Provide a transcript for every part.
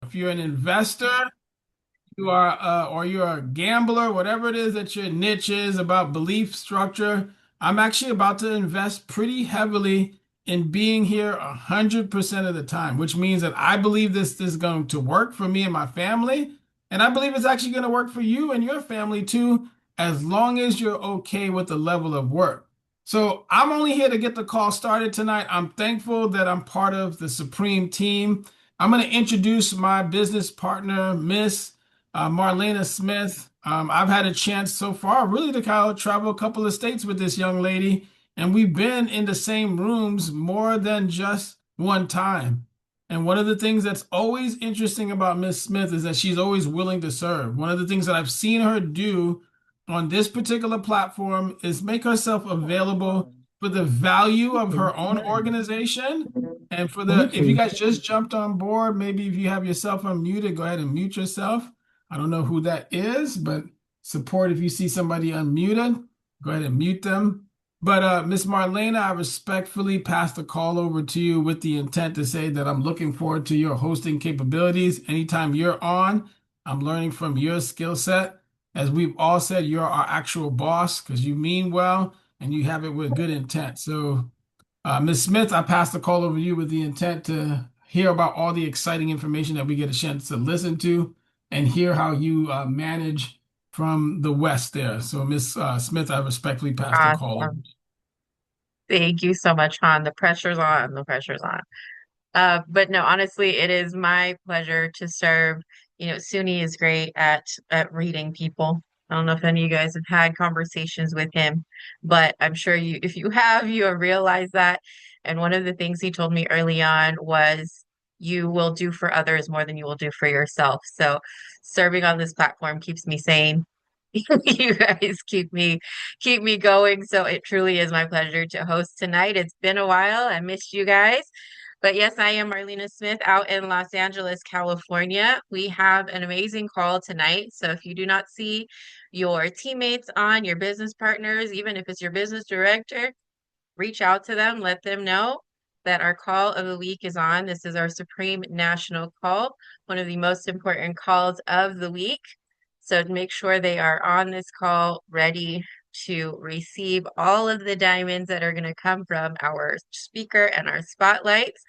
If you're an investor, you are or you're a gambler, whatever it is that your niche is about belief structure, I'm actually about to invest pretty heavily in being here 100% of the time, which means that I believe this is going to work for me and my family. And I believe it's actually going to work for you and your family too, as long as you're okay with the level of work. So I'm only here to get the call started tonight. I'm thankful that I'm part of the Supreme team. I'm going to introduce my business partner, Miss Marlena Smith. I've had a chance so far really to kind of travel a couple of states with this young lady, and we've been in the same rooms more than just one time. And one of the things that's always interesting about Miss Smith is that she's always willing to serve. One of the things that I've seen her do on this particular platform is make herself available for the value of her own organization. And for the, if you guys just jumped on board, maybe if you have yourself unmuted, go ahead and mute yourself. I don't know who that is, but support if you see somebody unmuted, go ahead and mute them. But Miss Marlena, I respectfully pass the call over to you with the intent to say that I'm looking forward to your hosting capabilities. Anytime you're on, I'm learning from your skill set. As we've all said, you're our actual boss because you mean well and you have it with good intent. So, Ms. Smith, I pass the call over to you with the intent to hear about all the exciting information that we get a chance to listen to and hear how you manage from the West there. So, Ms. Smith, I respectfully pass the call over. Awesome. Thank you so much, Han. The pressure's on. The pressure's on. But no, honestly, it is my pleasure to serve. Suni is great at reading people. I don't know if any of you guys have had conversations with him, but I'm sure if you have, you have realized that. And one of the things he told me early on was, you will do for others more than you will do for yourself. So serving on this platform keeps me sane. You guys keep me going. So it truly is my pleasure to host tonight. It's been a while. I missed you guys. But yes, I am Marlena Smith out in Los Angeles, California. We have an amazing call tonight. So if you do not see your teammates on, your business partners, even if it's your business director, reach out to them, let them know that our call of the week is on. This is our Supreme National Call, one of the most important calls of the week. So make sure they are on this call ready to receive all of the diamonds that are going to come from our speaker and our spotlights.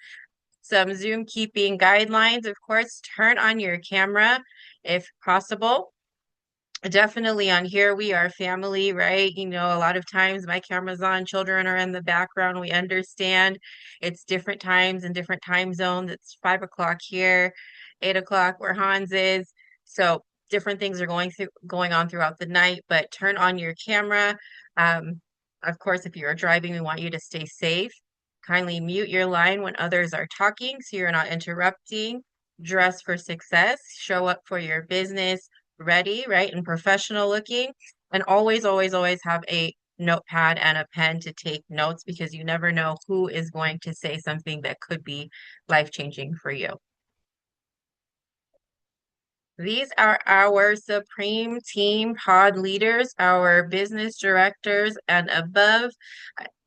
Some Zoom keeping guidelines, of course, turn on your camera if possible. Definitely on here, we are family, right? A lot of times my camera's on, children are in the background. We understand it's different times and different time zones. It's 5 o'clock here, 8 o'clock where Hans is. So different things are going on throughout the night, but turn on your camera. Um, of course, if you're driving, we want you to stay safe. Kindly mute your line when others are talking so you're not interrupting. Dress for success, show up for your business ready, right, and professional looking. And always, always, always have a notepad and a pen to take notes because you never know who is going to say something that could be life-changing for you. These are our Supreme Team pod leaders, our business directors and above,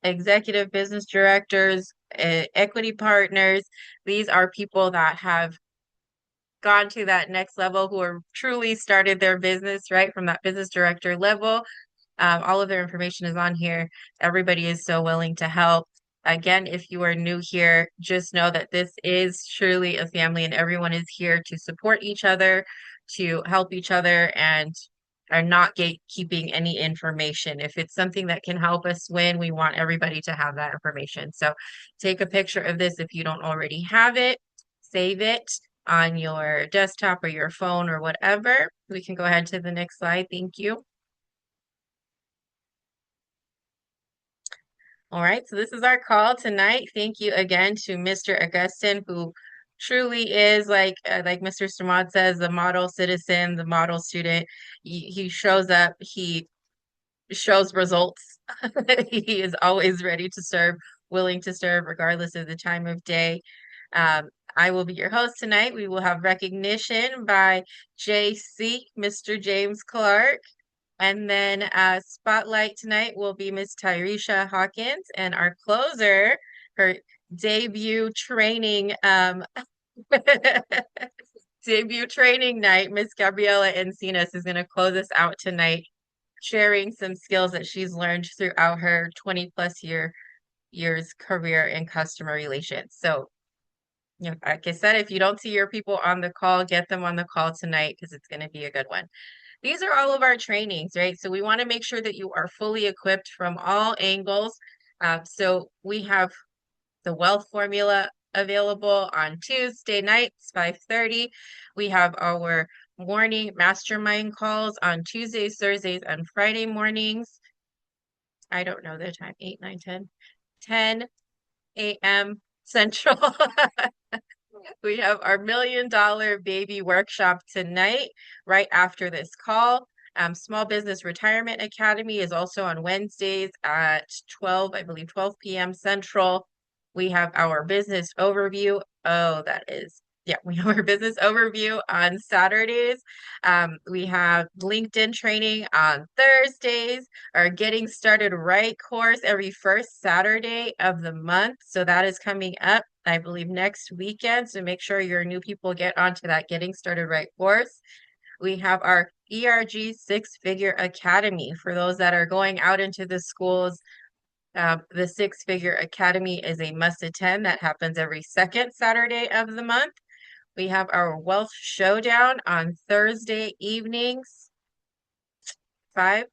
executive business directors, equity partners. These are people that have gone to that next level, who are truly started their business right from that business director level. All of their information is on here. Everybody is so willing to help. Again, if you are new here, just know that this is truly a family and everyone is here to support each other, to help each other, and are not gatekeeping any information. If it's something that can help us win, we want everybody to have that information. So take a picture of this if you don't already have it, save it on your desktop or your phone or whatever. We can go ahead to the next slide. Thank you. All right, so this is our call tonight. Thank you again to Mr. Augustin, who truly is like Mr. Samad says, the model citizen, the model student. He shows up, he shows results. He is always ready to serve, willing to serve, regardless of the time of day. I will be your host tonight. We will have recognition by JC, Mr. James Clark. And then spotlight tonight will be Miss Tyresha Hawkins, and our closer, her debut training debut training night, Miss Gabriela Encinas is going to close us out tonight, sharing some skills that she's learned throughout her 20 plus years career in customer relations. So, like I said, if you don't see your people on the call, get them on the call tonight because it's going to be a good one. These are all of our trainings, right? So we want to make sure that you are fully equipped from all angles. So we have the wealth formula available on Tuesday nights, 5:30. We have our morning mastermind calls on Tuesdays, Thursdays, and Friday mornings. I don't know the time, 8, 9, 10 a.m. Central. We have our $1 Million Baby Workshop tonight, right after this call. Small Business Retirement Academy is also on Wednesdays at 12, I believe 12 p.m. Central. We have our business overview. We have our business overview on Saturdays. We have LinkedIn training on Thursdays, our Getting Started Right course every first Saturday of the month. So that is coming up, I believe, next weekend. So make sure your new people get onto that Getting Started Right course. We have our ERG Six Figure Academy for those that are going out into the schools. The Six Figure Academy is a must attend that happens every second Saturday of the month. We have our Wealth Showdown on Thursday evenings, 7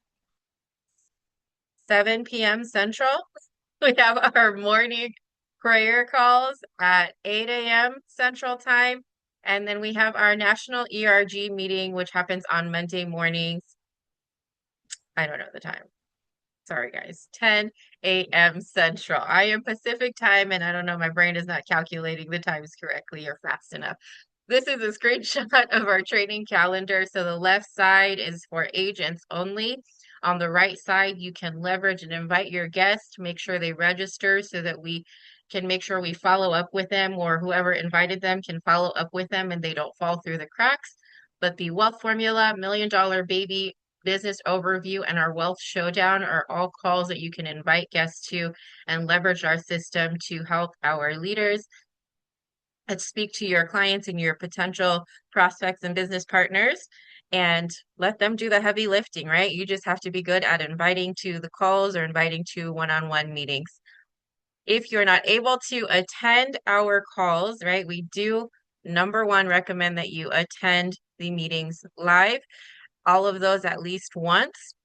p.m. Central. We have our morning prayer calls at 8 a.m. Central Time. And then we have our National ERG meeting, which happens on Monday mornings. I don't know the time. Sorry, guys. 10 a.m. Central. I am Pacific time, and I don't know, my brain is not calculating the times correctly or fast enough. This is a screenshot of our training calendar. So the left side is for agents only. On the right side, you can leverage and invite your guests to make sure they register so that we can make sure we follow up with them, or whoever invited them can follow up with them and they don't fall through the cracks. But the Wealth Formula, $1 Million Baby Business Overview, and our Wealth Showdown are all calls that you can invite guests to and leverage our system to help our leaders and speak to your clients and your potential prospects and business partners and let them do the heavy lifting, right? You just have to be good at inviting to the calls or inviting to one-on-one meetings. If you're not able to attend our calls, right, we do, number one, recommend that you attend the meetings live, all of those at least once,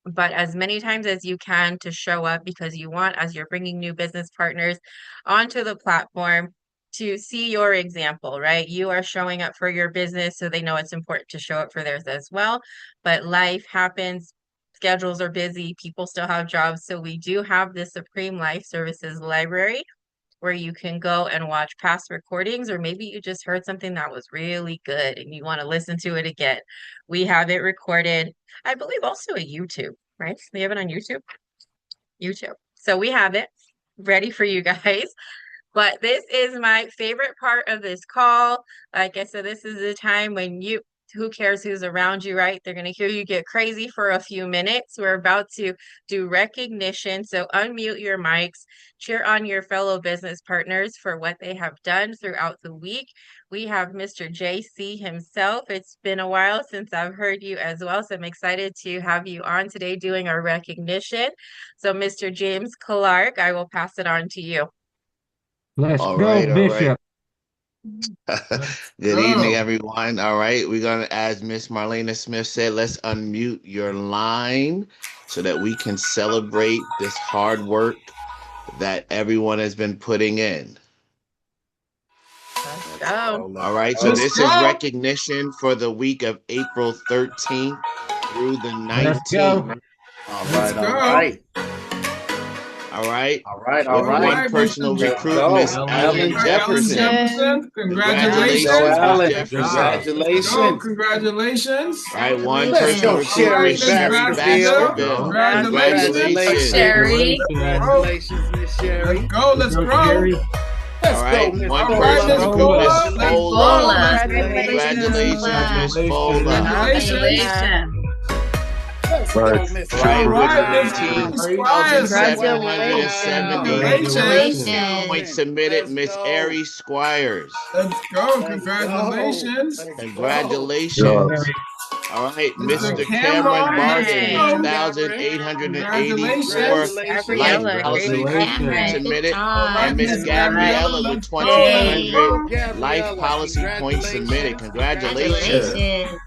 but as many times as you can to show up, because you want, as you're bringing new business partners onto the platform, to see your example, right? You are showing up for your business, so they know it's important to show up for theirs as well. But life happens, schedules are busy, people still have jobs. So we do have the Supreme Life Services Library where you can go and watch past recordings, or maybe you just heard something that was really good and you want to listen to it again. We have it recorded, I believe, also a YouTube, right? We have it on YouTube. So we have it ready for you guys. But this is my favorite part of this call. Like I said, this is the time when who cares who's around you, right? They're going to hear you get crazy for a few minutes. We're about to do recognition. So unmute your mics, cheer on your fellow business partners for what they have done throughout the week. We have Mr. JC himself. It's been a while since I've heard you as well. So I'm excited to have you on today doing our recognition. So Mr. James Clark, I will pass it on to you. Let's All go, right, all right. Bishop. Good evening, everyone. All right, we're gonna, as Miss Marlena Smith said, let's unmute your line so that we can celebrate this hard work that everyone has been putting in. Let's go. All right, so Let's this go. is recognition for the week of April 13th through the 19th. Let's go. All Let's right, go. all right. All right. All right, With all right. one personal Mr. recruit, Go. Miss Ellen Ellen Jefferson. Jefferson. Congratulations. Congratulations, Miss Ellen. Jefferson. Congratulations. Go, congratulations. All right, one Let's personal go, recruit, Sherry Miss Sherry Baskerville. Baskerville. Congratulations. Congratulations. Sherry. Congratulations, Miss Sherry. Let's go, let's grow. Sherry. Let's All right, go, Miss one All right, personal Miss recruit, Miss Fola. Let's Fola. Congratulations. Congratulations, Miss Fola. Congratulations. Congratulations. Let's go, Right. Mr. All right, All with right, Miss Congratulations. 19,770 Congratulations. points submitted, Miss Let's go. Aries Squires. Let's go. Let's Congratulations. go. Congratulations. All right, Mr. Mr. Cameron, Cameron Barton, let's go. 6,884 Congratulations. life Gabriella, policy great points Cameron. submitted, All right, and Miss Miss Gabriella with let's go. Let's 2,200 go. life policy points submitted. Congratulations. Congratulations.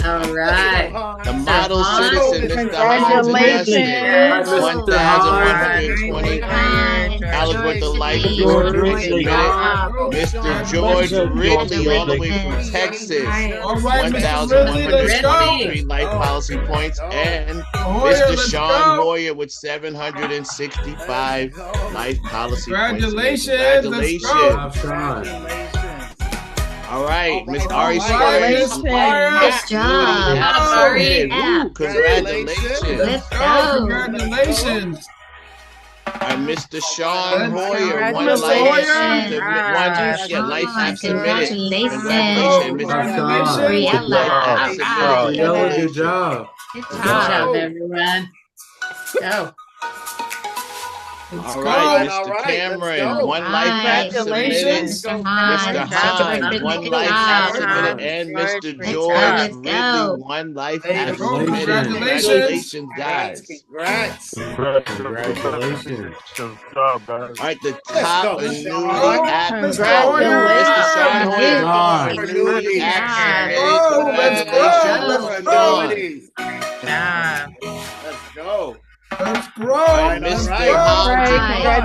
All right. The model Hans. citizen, Mr. Hans Congratulations. Augustine, 1,120 Right. dollars worth of life George insurance Ridley. points submitted. Job. Mr. George Ridley, all the way from Texas, All right, Mr. Ridley, let's go. 1,123 life policy points, and Hoyer, Mr. let's Sean go. Hoyer with 765 life policy Congratulations. points. Let's go. Congratulations. All right, Miss All Ari right. Squires. Nice job. Absolutely. Ari. Woo, congratulations. Let's Go. go. Congratulations. And Mr. Sean Hoyer, one Congratulations. life app submitted. Congratulations. Congratulations, Mr. Congratulations. Briella. Life All app right. submitted. Good job. Good Good job, job, everyone. Go. Let's All go. right, All Mr. right, Cameron, let's go. one life app submitted. Congratulations. Mr. Mr. Hans. Hans, one life app submitted, and Mr. Let's George go. Ridley, one life app Let's go. submitted. Congratulations. Congratulations, guys. Congrats. Congratulations. All right, the Let's top go, annuity Sean. app. Mr. Hoyer. Mr. Sean Hoyer, top Good annuity job. app Oh, let's submitted. go. Congratulations, Let's go. Annuities. Job. Let's go. Let's grow. All right, Let's Mr. grow. Hans,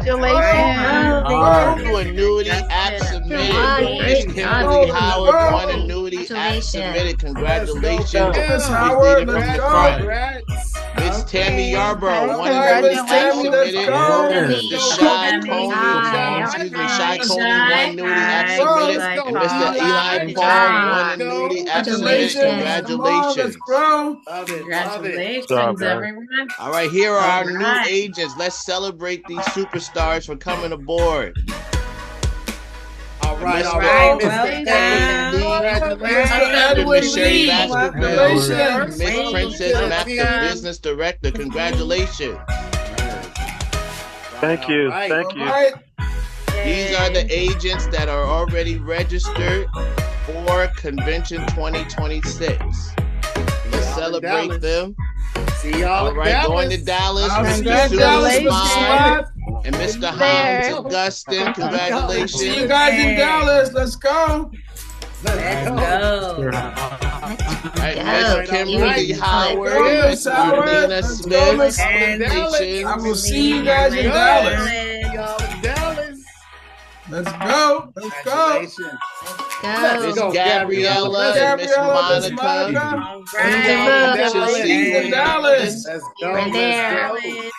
Congratulations. two annuity app submitted. Great Miss job. Kimberly Howard, Go. one annuity app Congratulations. submitted. Congratulations. Miss Please Howard, lead it from let's the go. front. Congrats. Miss Tammy Yarborough, one All right, annuity Miss app Tammy, let's submitted. go. Mr. Shy Coney, Hi. excuse me, Shy Hi. Coney, one annuity app Hi. submitted. Hi. And Mr. Eli Good Paul, job. one annuity app submitted. Congratulations. Come on, let's Congratulations. grow. Love it. Love it. Congratulations, everyone. All right, here are our new Alright. agents. Let's celebrate these superstars for coming aboard. All right. All Mr. right. Well Mr. done. Congratulations. Mr. Edward Miss Sherry Lee, Baskerville, congratulations. Miss Princess Welcome. Master Business Director. Congratulations. Thank you. All right. Thank All you. right. These are the agents that are already registered for Convention 2026. Let's celebrate Dallas. them. See y'all All in right, Dallas. going to Dallas, I'll Mr. see you in Dallas, Susan Mr. Smile Smart. and Mr. Hans Augustine. See you Congratulations. guys in Dallas. Let's go. Let's go. All right, Go. Miss Kimberly Beautiful. Howard, Go, Miss Miss Howard. Marlena Let's go, Smith. Miss Congratulations. I will see you guys in Dallas. See y'all in Dallas. Let's go. Let's go. Congratulations. Go. Miss go, Gabriella and Miss Gabriella, Miss Monica. Monica. Congratulations. See you in Dallas. Let's go. Right there. Let's go.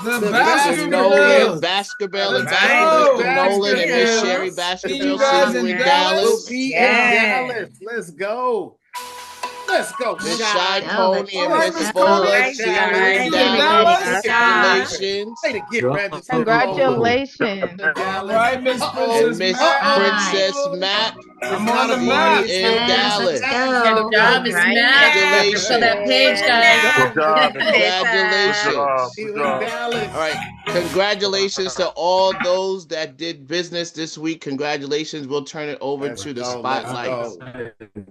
The The Mr. Nolan Baskervilles. Baskerville and Let's Baskerville, go. Mr. Nolan and Miss Sherry See Baskerville. you guys See you in in Dallas. We'll Dallas. be Yeah. in Dallas. Let's go. Let's go. Miss Shy. Shy Go, Pony let's and go. Miss Let's Bola. go. See you in Dallas. Dallas. Dallas. Congratulations. Way to get registered. Congratulations. To All Dallas. right, Miss Uh-oh. Princess And Miss Matt. Princess Matt. I'm on the See you map. in Dallas. Let's go. Good job, Miss Matt. Congratulations. For that page, guys. Good job. Congratulations. See you in Dallas. All right. Congratulations to all those that did business this week. Congratulations. We'll turn it over Let's to the go, spotlights. let's go.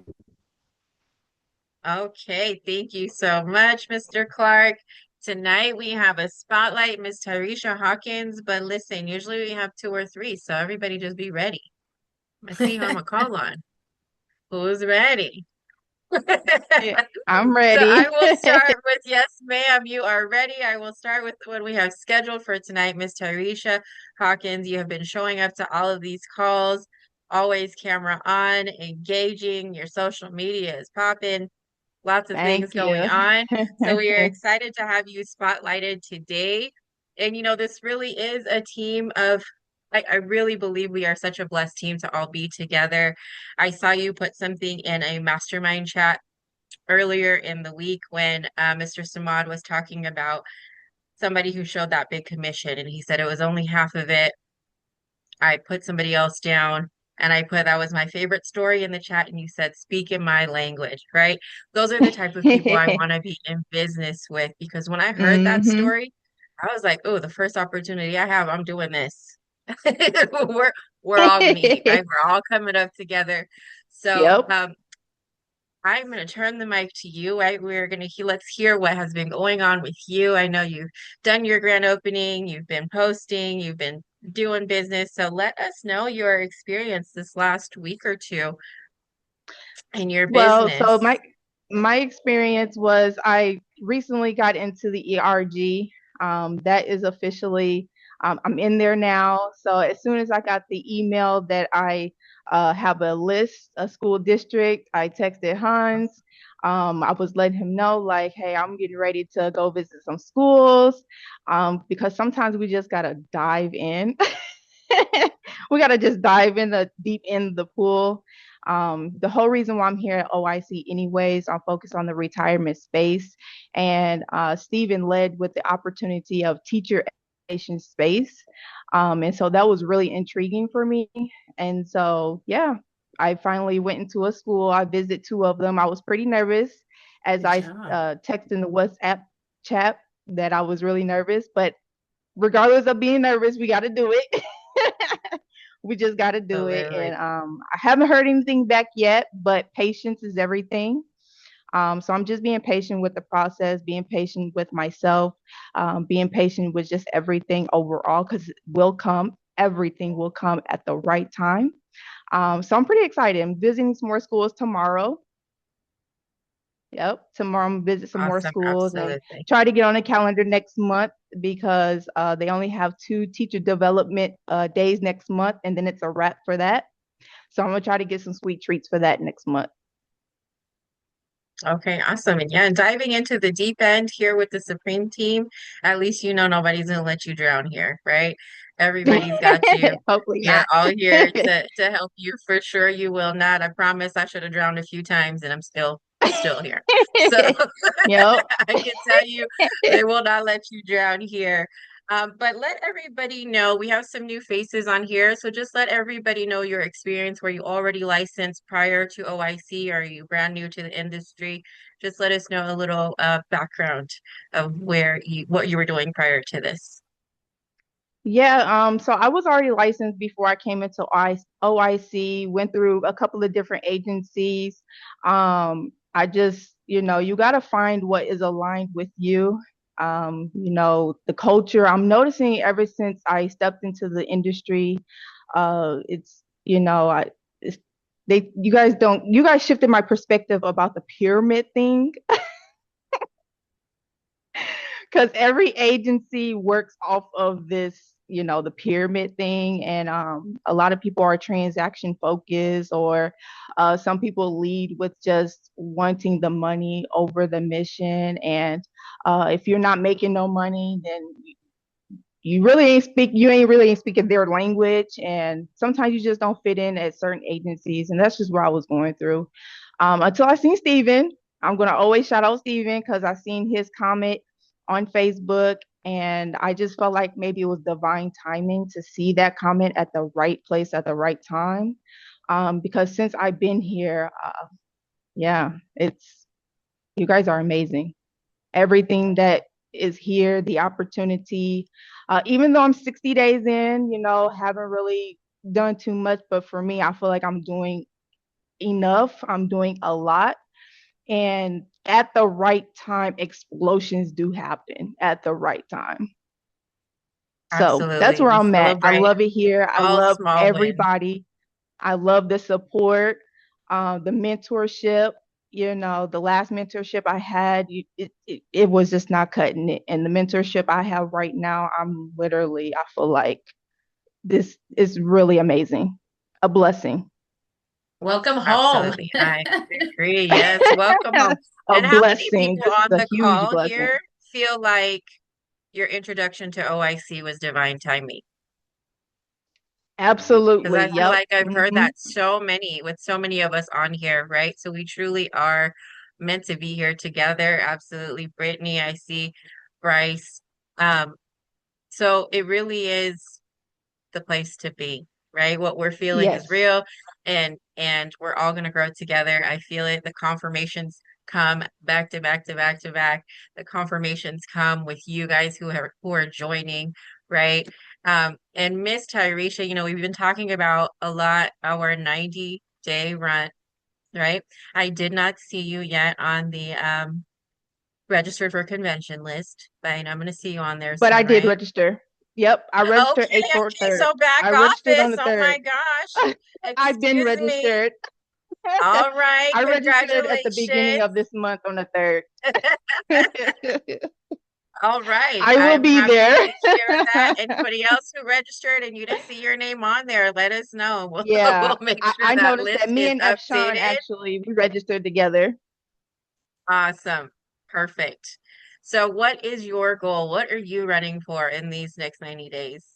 Okay, thank you so much, Mr. Clark. Tonight we have a spotlight, Miss Tyresha Hawkins. But listen, usually we have 2 or 3, so everybody just be ready. Let's see who I'm gonna call on. Who's ready? I'm So ready. I will start with yes, ma'am. You are ready. I will start with what we have scheduled for tonight, Miss Tyresha Hawkins. You have been showing up to all of these calls, always camera on, engaging. Your social media is popping. Lots of Thank things going you. on. So we are excited to have you spotlighted today. And you know, this really is a team of, like, I really believe we are such a blessed team to all be together. I saw you put something in a mastermind chat earlier in the week when Mr. Samad was talking about somebody who showed that big commission, and he said it was only half of it. I put somebody else down. And I put that was my favorite story in the chat, and you said, speak in my language, right? Those are the type of people I want to be in business with because when I heard that Hmm. story, I was like, oh, the first opportunity I have, I'm doing this. We're we're all gonna eat, right? We're all coming up together. So Yep. I'm going to turn the mic to you. We're going to let's hear what has been going on with you. I know you've done your grand opening, you've been posting, you've been doing business. So let us know your experience this last week or two in your Well, so business. my experience was I recently got into the ERG. That is officially I'm in there now. So as soon as I got the email that I have a list, a school district, I texted Hans. I was letting him know like, hey, I'm getting ready to go visit some schools because sometimes we just gotta dive in. We gotta just dive in the deep end of the pool. The whole reason why I'm here at OIC anyways, I'm focused on the retirement space. And Stephen led with the opportunity of teacher education space. And so that was really intriguing for me. And so, yeah, I finally went into a school. I visited two of them. I was pretty nervous as Good I job. texted in the WhatsApp chat that I was really nervous, but regardless of being nervous, we got to do it. We just got to do it. And Absolutely. I haven't heard anything back yet, but patience is everything. So I'm just being patient with the process, being patient with myself, being patient with just everything overall, because it will come, everything will come at the right time. So I'm pretty excited. I'm visiting some more schools tomorrow. Yep. Tomorrow I'm gonna visit some more Awesome. schools and Absolutely. try to get on the calendar next month because they only have 2 teacher development days next month, and then it's a wrap for that. So I'm gonna try to get some sweet treats for that next month. Okay, awesome. And yeah, and diving into the deep end here with the Supreme team, at least you know nobody's gonna let you drown here, right? Everybody's got you. Hopefully We are not. all here to help you for sure. You will not. I promise. I should have drowned a few times, and I'm still here. So Yep. I can tell you, they will not let you drown here. But let everybody know we have some new faces on here. So just let everybody know your experience. Were you already licensed prior to OIC? Or are you brand new to the industry? Just let us know a little background of what you were doing prior to this. Yeah, so I was already licensed before I came into OIC, went through a couple of different agencies. I just, you got to find what is aligned with you. The culture, I'm noticing ever since I stepped into the industry, it's, it's, you guys shifted my perspective about the pyramid thing. Because every agency works off of this, the pyramid thing, and a lot of people are transaction focused, or some people lead with just wanting the money over the mission. And if you're not making no money, then you ain't really speaking their language, and sometimes you just don't fit in at certain agencies, and that's just where I was going through. Until I seen Steven. I'm gonna always shout out Steven because I seen his comment on Facebook, and I just felt like maybe it was divine timing to see that comment at the right place at the right time. Because since I've been here, yeah, it's you guys are amazing. Everything that is here, the opportunity. Even though I'm 60 days in, haven't really done too much, but for me, I feel like I'm doing enough. I'm doing a lot. And at the right time, explosions do happen at the right time. So that's Absolutely. where We I'm at. I celebrate love it here. I all love small wins. everybody. I love the support, the mentorship. The last mentorship I had, it was just not cutting it. And the mentorship I have right now, I feel like this is really amazing, a blessing. Welcome home. Absolutely. I agree. Yes. Welcome home. A And how many blessing. people This is on a the huge call blessing. here feel like your introduction to OIC was divine timing? Because Absolutely. I feel Yep. like I've heard Hmm. that with so many of us on here, right? So we truly are meant to be here together. Absolutely. Brittany, I see Bryce. Um, so it really is the place to be. right? What we're feeling is Yes. real, and we're all going to grow together. I feel it. The confirmations come back to back to back to back. The confirmations come with you guys who are joining, right? And Miss Tyresha, we've been talking about a lot our 90-day run, right? I did not see you yet on the registered for convention list, but I know I'm going to see you on there But I soon, did right? register. Yep, I registered Okay, April okay, 3rd. so back I registered on office. the Oh my 3rd. gosh. I've been Excuse me. registered. All right, I registered at the beginning congratulations. of this month on the 3rd. All right. I will I'm be happy there. to share that. Anybody else who registered and you didn't see your name on there, let us know. We'll, Yeah, we'll make sure I that noticed that list me is and Afshan updated. actually we registered together. Awesome. Perfect. So what is your goal? What are you running for in these next 90 days?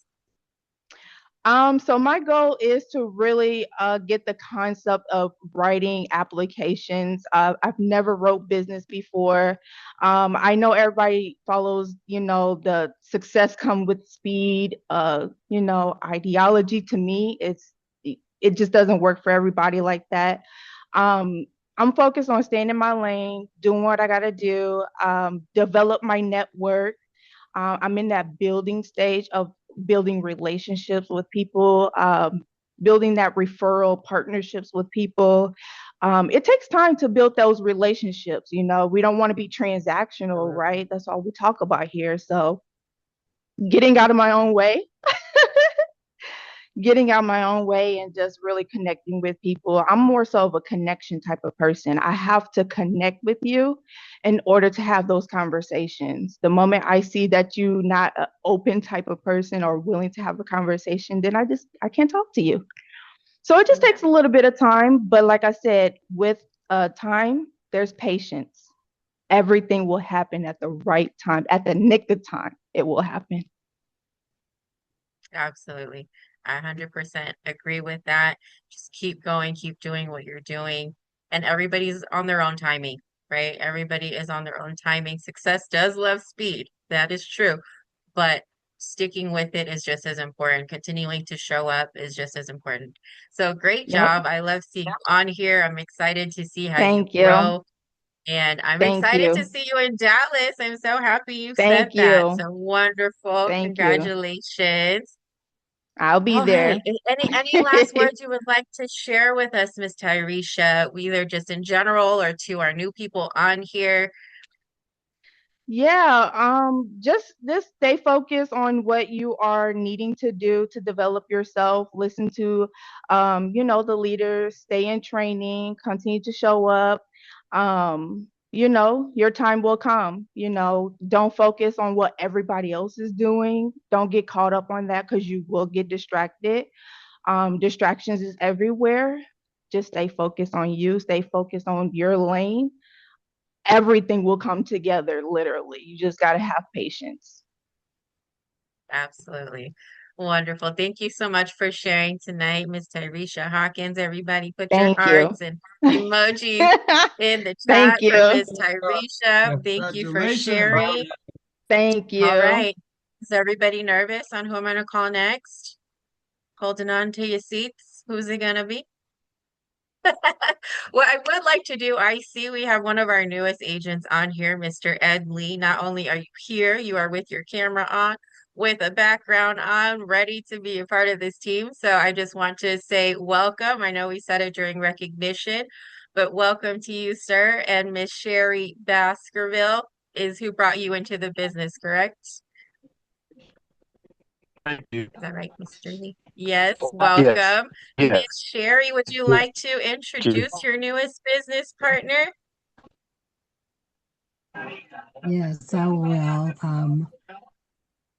So my goal is to really get the concept of writing applications. I've never wrote business before. I know everybody follows, the success come with speed. Ideology to me, it just doesn't work for everybody like that. Um, I'm focused on staying in my lane, doing what I got to do, develop my network. I'm in that building stage of building relationships with people, building that referral partnerships with people. It takes time to build those relationships. We don't want to be transactional, right? That's all we talk about here. So getting out of my own way, getting out my own way and just really connecting with people. I'm more so of a connection type of person. I have to connect with you in order to have those conversations. The moment I see that you're not an open type of person or willing to have a conversation, then I can't talk to you. So it just takes a little bit of time, but like I said, with time, there's patience. Everything will happen at the right time, at the nick of time. It will happen. Absolutely. I 100% agree with that. Just keep going, keep doing what you're doing. And everybody's on their own timing, right? Everybody is on their own timing. Success does love speed. That is true. But sticking with it is just as important. Continuing to show up is just as important. So great Yep. job. I love seeing you on here. I'm excited to see how you Thank you. grow. And I'm Thank excited to you. see you in Dallas. I'm so happy you said Thank that. you. So wonderful. Thank you. Congratulations. I'll be All right. there. Any last words you would like to share with us, Miss Tyresha, either just in general or to our new people on here? Yeah, just stay focused on what you are needing to do to develop yourself. Listen to, the leaders, stay in training, continue to show up. Your time will come. Don't focus on what everybody else is doing. Don't get caught up on that because you will get distracted. Distractions is everywhere. Just stay focused on you, stay focused on your lane. Everything will come together, literally. You just got to have patience. Absolutely. Wonderful. Thank you so much for sharing tonight, Miss Tyresha Hawkins. Everybody put your Thank you. hearts and emojis in the chat Thank for you. Miss Tyresha. Thank you for Congratulations. sharing. Thank All you. right. Is everybody nervous on who I'm going to call next? Holding on to your seats. Who's it going to be? What I would like to do, I see we have one of our newest agents on here, Mr. Ed Lee. Not only are you here, you are with your camera on, with a background on, ready to be a part of this team. So I just want to say welcome. I know we said it during recognition, but welcome to you, sir. And Miss Sherry Baskerville is who brought you into the business, correct? Thank you. Is that right, Mr. Lee? Yes, Yes. welcome. Yes. Miss Sherry, would you like to introduce your newest business partner? Yes, I will.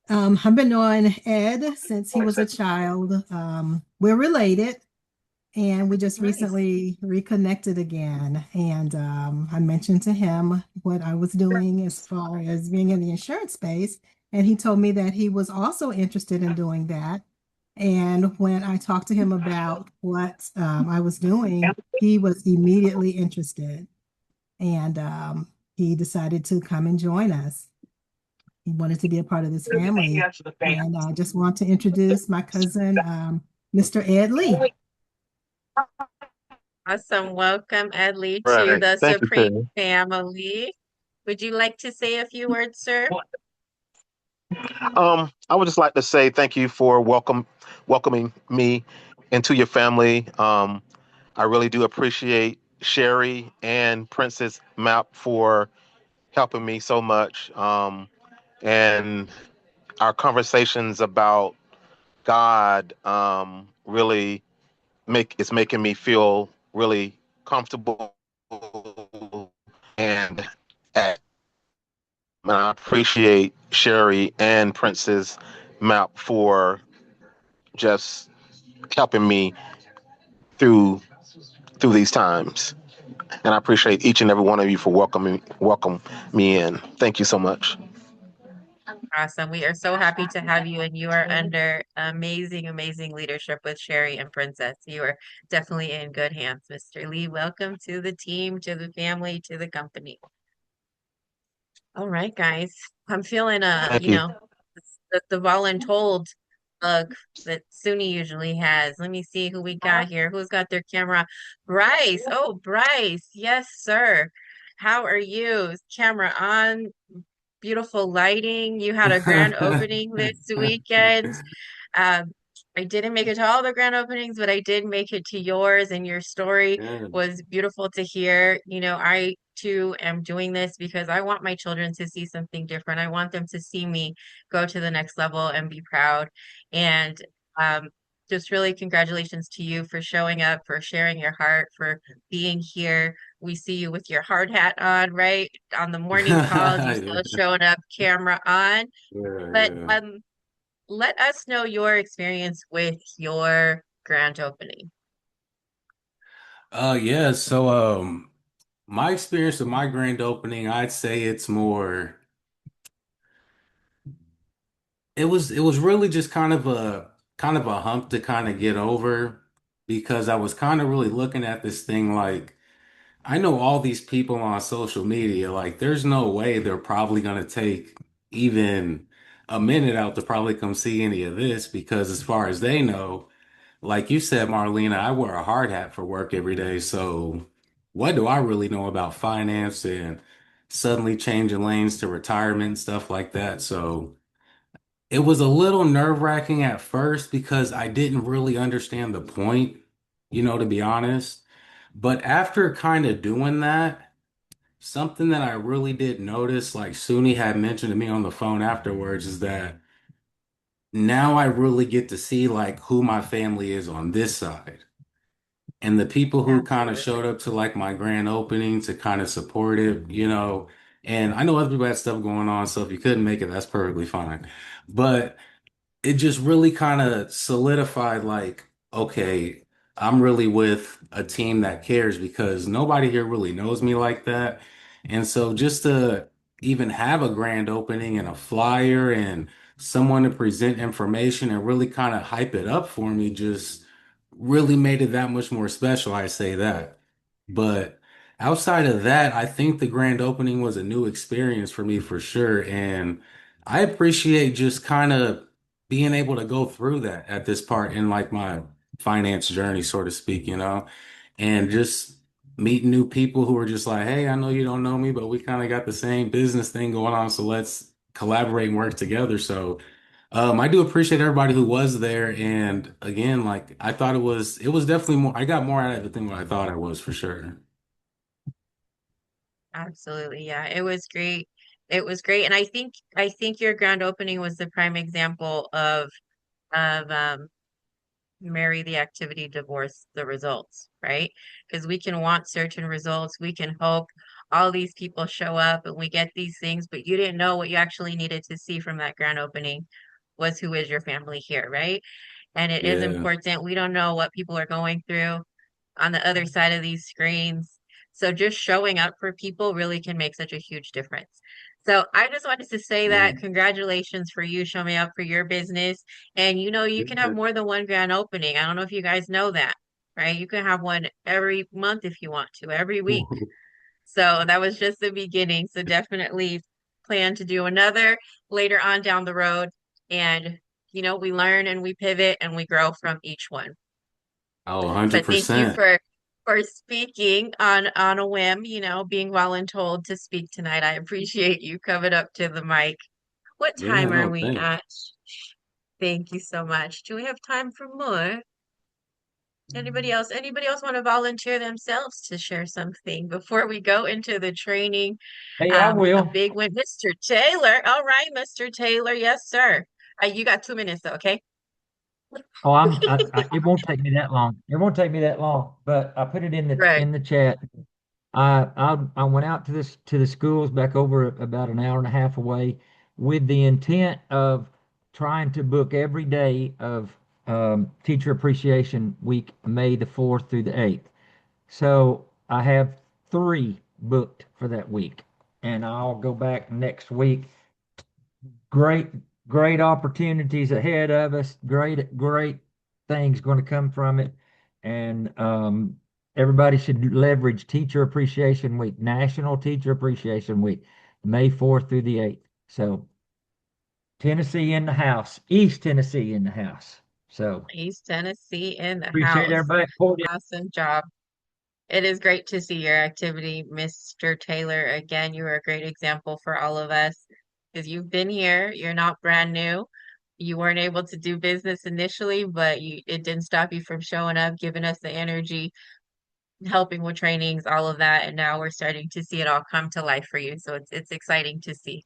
I've been knowing Ed since he was a child. We're related, and we just recently reconnected again. And I mentioned to him what I was doing as far as being in the insurance space, and he told me that he was also interested in doing that. And when I talked to him about what I was doing, he was immediately interested, and he decided to come and join us. He wanted to be a part of this family. And I just want to introduce my cousin, Mr. Ed Lee. Awesome. Welcome, Ed Lee, to Right. the Thank you, Supreme Tiffany. family. Would you like to say a few words, sir? I would just like to say thank you for welcoming me into your family. I really do appreciate Sherry and Princess Map for helping me so much. And our conversations about God really making me feel really comfortable and at and I appreciate Sherry and Princess Map for just helping me through these times. And I appreciate each and every one of you for welcome me in. Thank you so much. Awesome. We are so happy to have you, and you are under amazing, amazing leadership with Sherry and Princess. You are definitely in good hands, Mr. Lee. Welcome to the team, to the family, to the company. All right, guys. I'm feeling Thank you. the voluntold bug that SUNY usually has. Let me see who we got here. Who's got their camera? Bryce. Oh, Bryce. Yes, sir. How are you? Camera on. Beautiful lighting. You had a grand opening this weekend. Um, I didn't make it to all the grand openings, but I did make it to yours, and your story Yeah. was beautiful to hear. You know, I too am doing this because I want my children to see something different. I want them to see me go to the next level and be proud. And um, just really congratulations to you for showing up, for sharing your heart, for being here. We see you with your hard hat on, right? On the morning calls, you still showing up, camera on. Yeah, But yeah. let us know your experience with your grand opening. Yeah, so my experience with my grand opening, I'd say it's more it was really just kind of a hump to kind of get over because I was kind of really looking at this thing like I know all these people on social media, like there's no way they're probably gonna take even a minute out to probably come see any of this because as far as they know, like you said, Marlena, I wear a hard hat for work every day. So what do I really know about finance and suddenly changing lanes to retirement and stuff like that? So it was a little nerve-wracking at first because I didn't really understand the point, to be honest. But after kind of doing that, something that I really did notice, like Suni had mentioned to me on the phone afterwards, is that now I really get to see like who my family is on this side. And the people who kind of showed Absolutely. up to like my grand opening to kind of support it. And I know other people had stuff going on, so if you couldn't make it, that's perfectly fine. But it just really kind of solidified like, okay, I'm really with a team that cares because nobody here really knows me like that. And so just to even have a grand opening and a flyer and someone to present information and really kind of hype it up for me just really made it that much more special. I say that. But outside of that, I think the grand opening was a new experience for me for sure. And I appreciate just kind of being able to go through that at this part in like my finance journey, so to speak, and just meeting new people who are just like, hey, I know you don't know me, but we kind of got the same business thing going on, so let's collaborate and work together. So I do appreciate everybody who was there. And again, like I thought it was definitely more, I got more out of it than what I thought I was for sure. Absolutely. Yeah, it was great. It was great. And I think your grand opening was the prime example of marry the activity, divorce the results, right? Because we can want certain results, we can hope all these people show up and we get these things, but you didn't know what you actually needed to see from that grand opening was who is your family here, right? And it is Yeah. important. We don't know what people are going through on the other side of these screens. So just showing up for people really can make such a huge difference. So I just wanted to say that Yeah. congratulations for you showing up for your business. And you can have more than one grand opening. I don't know if you guys know that, right? You can have one every month if you want to, every week. So that was just the beginning. So definitely plan to do another later on down the road. And we learn and we pivot and we grow from each one. Oh, But thank you 100%. for speaking on a whim, being voluntold to speak tonight. I appreciate you coming up to the mic. What Yeah, time are no, we thanks. at? Thank you so much. Do we have time for more? Anybody else? Anybody else want to volunteer themselves to share something before we go into the training? Hey, I A will. big one, Mr. Taylor. All right, Mr. Taylor. Yes, sir. You got 2 minutes though, okay? Oh, it won't take me that long. It won't take me that long, but I put it in the Right. in the chat. I went out to the schools back over about an hour and a half away with the intent of trying to book every day of Teacher Appreciation Week, May the 4th through the 8th. So I have 3 booked for that week, and I'll go back next week. Great, great opportunities ahead of us. Great things going to come from it. And everybody should leverage Teacher Appreciation Week, National Teacher Appreciation Week, May 4th through the 8th. So Tennessee in the house, East Tennessee in the house. So East Tennessee in the appreciate house. everybody for it. Awesome job. It is great to see your activity, Mr. Taylor. Again, you are a great example for all of us because you've been here. You're not brand new. You weren't able to do business initially, but it didn't stop you from showing up, giving us the energy, helping with trainings, all of that. And now we're starting to see it all come to life for you. So it's exciting to see.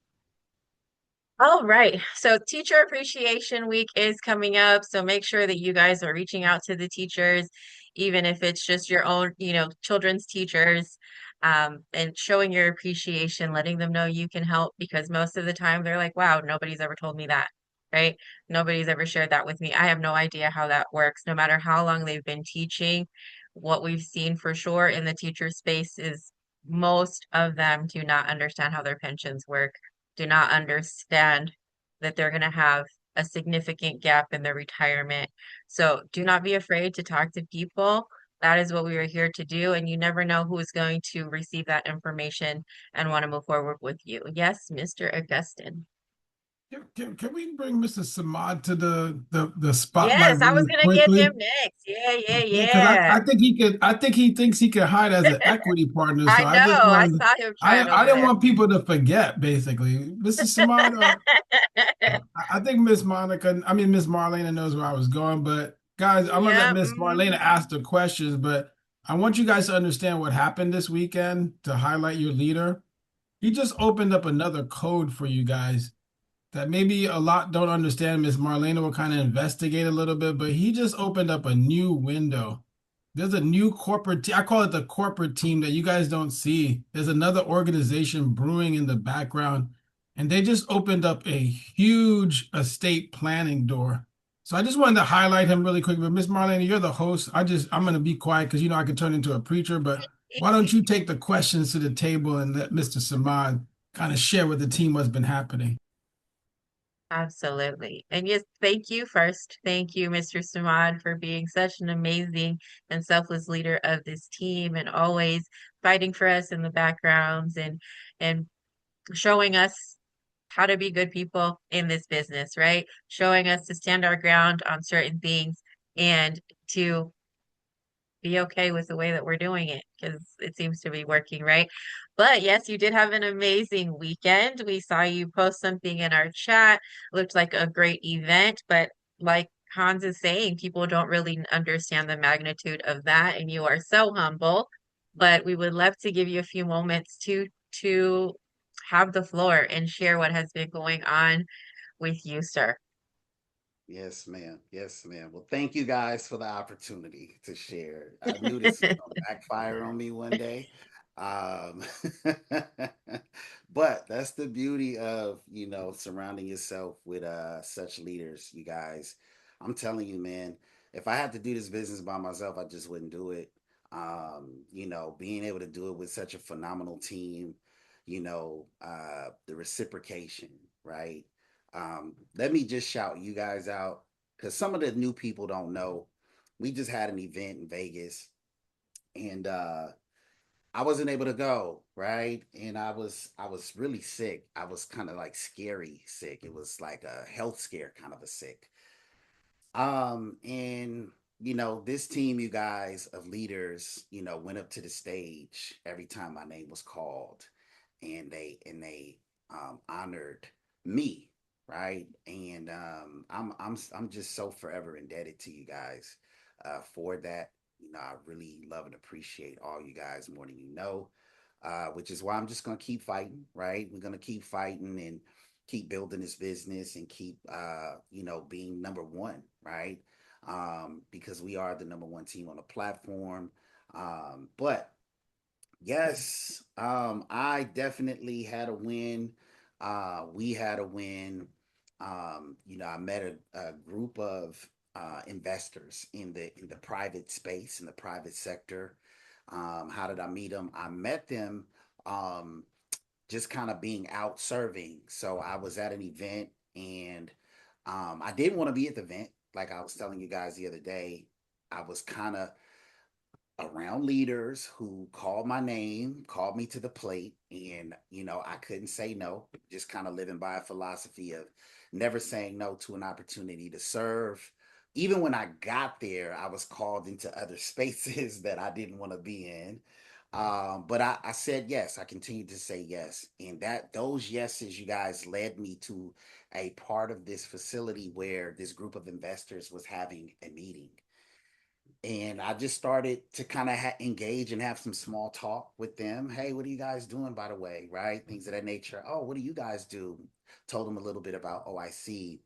All right. So Teacher Appreciation Week is coming up. So make sure that you guys are reaching out to the teachers, even if it's just your own, children's teachers, and showing your appreciation, letting them know you can help because most of the time they're like, wow, nobody's ever told me that, right? Nobody's ever shared that with me. I have no idea how that works. No matter how long they've been teaching, what we've seen for sure in the teacher space is most of them do not understand how their pensions work, do not understand that they're going to have a significant gap in their retirement. So do not be afraid to talk to people. That is what we are here to do. And you never know who is going to receive that information and want to move forward with you. Yes, Mr. Augustin. Can we bring Mr. Samad to the Yes, spotlight I was really going to get him quickly? next. Yeah, yeah, Yeah, because yeah. I think he could. I think he thinks he could hide as an equity partner. So I I know. just I wanted. saw him trying I over didn't there. want people to forget. Basically, Mr. Samad. I think Miss Monica. I mean Miss Marlena knows where I was going. But guys, I'm gonna let Yeah. Miss Marlena ask the questions. But I want you guys to understand what happened this weekend to highlight your leader. He just opened up another code for you guys that maybe a lot don't understand. Miss Marlena will kind of investigate a little bit, but he just opened up a new window. There's a new corporate I call it the corporate team that you guys don't see. There's another organization brewing in the background, and they just opened up a huge estate planning door. So I just wanted to highlight him really quick. But Miss Marlena, you're the host. I'm gonna be quiet because I could turn into a preacher, but why don't you take the questions to the table and let Mr. Samad kind of share with the team what's been happening? Absolutely. And yes, thank you first. Thank you, Mr. Samad, for being such an amazing and selfless leader of this team and always fighting for us in the backgrounds and showing us how to be good people in this business, right? Showing us to stand our ground on certain things and to be okay with the way that we're doing it because it seems to be working, right? But yes, you did have an amazing weekend. We saw you post something in our chat. Looked like a great event, but like Hans is saying, people don't really understand the magnitude of that, and you are so humble. But we would love to give you a few moments to have the floor and share what has been going on with you, sir. Yes, ma'am. Yes, ma'am. Well, thank you guys for the opportunity to share. I knew this was going to backfire on me one day. Um, but that's the beauty of, surrounding yourself with such leaders, you guys. I'm telling you, man, if I had to do this business by myself, I just wouldn't do it. Being able to do it with such a phenomenal team, the reciprocation, right? Let me just shout you guys out because some of the new people don't know. We just had an event in Vegas and I wasn't able to go, right? And I was really sick. I was kind of like scary sick. It was like a health scare kind of a sick. And this team, you guys, of leaders, went up to the stage every time my name was called, and they honored me, right? And I'm just so forever indebted to you guys for that. I really love and appreciate all you guys more than you know, which is why I'm just gonna keep fighting, right? We're gonna keep fighting and keep building this business and keep being number one, right? Because we are the number one team on the platform. But yes, I definitely had a win. We had a win. I met a group of investors in the private space, in the private sector. How did I meet them? I met them um, just kind of being out serving. So I was at an event, and I didn't want to be at the event. Like I was telling you guys the other day, I was kind of around leaders who called my name, called me to the plate, and I couldn't say no. Just kind of living by a philosophy of never saying no to an opportunity to serve. Even when I got there, I was called into other spaces that I didn't want to be in. But I said yes. I continued to say yes, and that those yeses, you guys, led me to a part of this facility where this group of investors was having a meeting, and I just started to kind of engage and have some small talk with them. Hey, what are you guys doing, by the way? Right? Things of that nature. Oh, what do you guys do? Told them a little bit about OIC.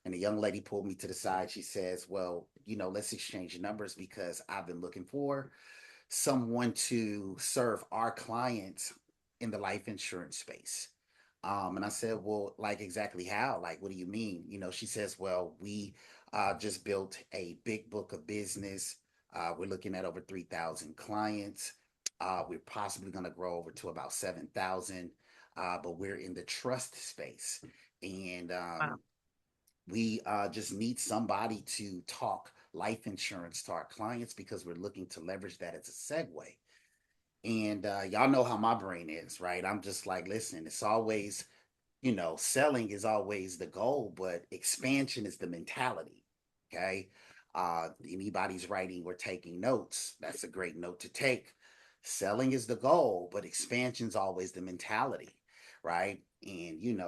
And the young lady pulled me to the side. She says, well, let's exchange numbers because I've been looking for someone to serve our clients in the life insurance space. And I said, well, like exactly how? Like, what do you mean? She says, well, we just built a big book of business. We're looking at over 3,000 clients. We're possibly going to grow over to about 7,000, but we're in the trust space. And Wow. we just need somebody to talk life insurance to our clients because we're looking to leverage that as a segue. And y'all know how my brain is, right? I'm just like, listen, it's always, selling is always the goal, but expansion is the mentality. Okay. Anybody's writing or taking notes, that's a great note to take. Selling is the goal, but expansion's always the mentality, right? And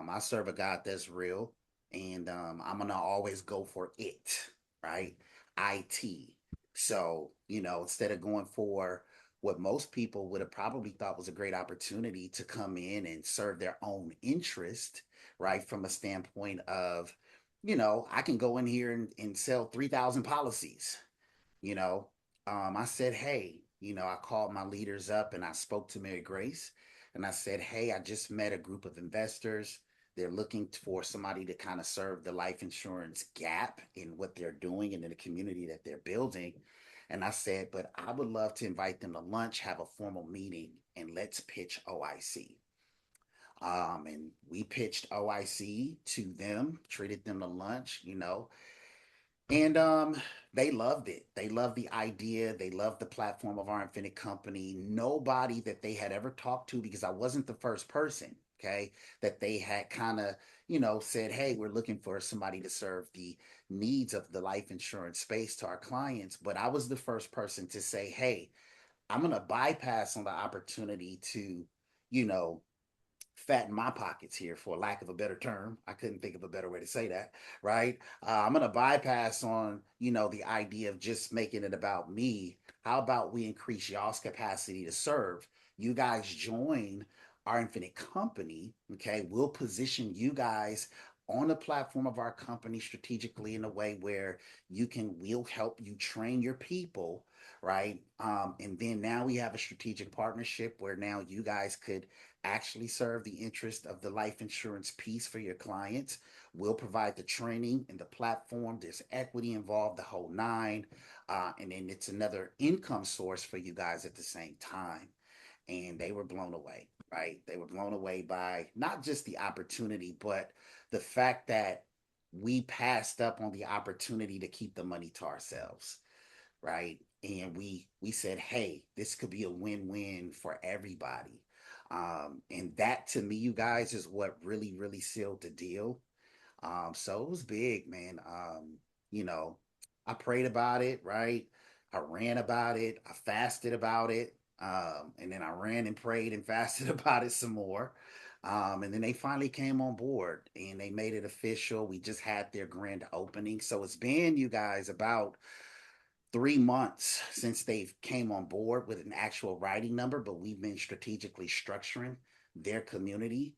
I serve a God that's real, and I'm gonna always go for it, right? IT. So, instead of going for what most people would have probably thought was a great opportunity to come in and serve their own interest, right? From a standpoint of, I can go in here and sell 3,000 policies, you know. I said, hey, I called my leaders up and I spoke to Mary Grace and I said, hey, I just met a group of investors. They're looking for somebody to kind of serve the life insurance gap in what they're doing and in the community that they're building. And I said, but I would love to invite them to lunch, have a formal meeting, and let's pitch OIC. And we pitched OIC to them, treated them to lunch, and they loved it. They loved the idea. They loved the platform of our Infinite Company. Nobody that they had ever talked to, because I wasn't the first person, okay, that they had kind of, said, hey, we're looking for somebody to serve the needs of the life insurance space to our clients. But I was the first person to say, hey, I'm going to bypass on the opportunity to, you know, fatten my pockets here, for lack of a better term. I couldn't think of a better way to say that, right? I'm going to bypass on, the idea of just making it about me. How about we increase y'all's capacity to serve? You guys join our Infinite Company, okay? We'll position you guys on the platform of our company strategically in a way where we'll help you train your people, right? And then now we have a strategic partnership where now you guys could actually serve the interest of the life insurance piece for your clients. We'll provide the training and the platform. There's equity involved, the whole nine. And then it's another income source for you guys at the same time. And they were blown away, right? They were blown away by not just the opportunity, but the fact that we passed up on the opportunity to keep the money to ourselves, right? And we said, hey, this could be a win-win for everybody. And that to me, you guys, is what really, really sealed the deal. So it was big, man. you know, I prayed about it, right? I ran about it. I fasted about it. And then I ran and prayed and fasted about it some more. And then they finally came on board and they made it official. We just had their grand opening. So it's been, you guys, about 3 months since they've came on board with an actual writing number, but we've been strategically structuring their community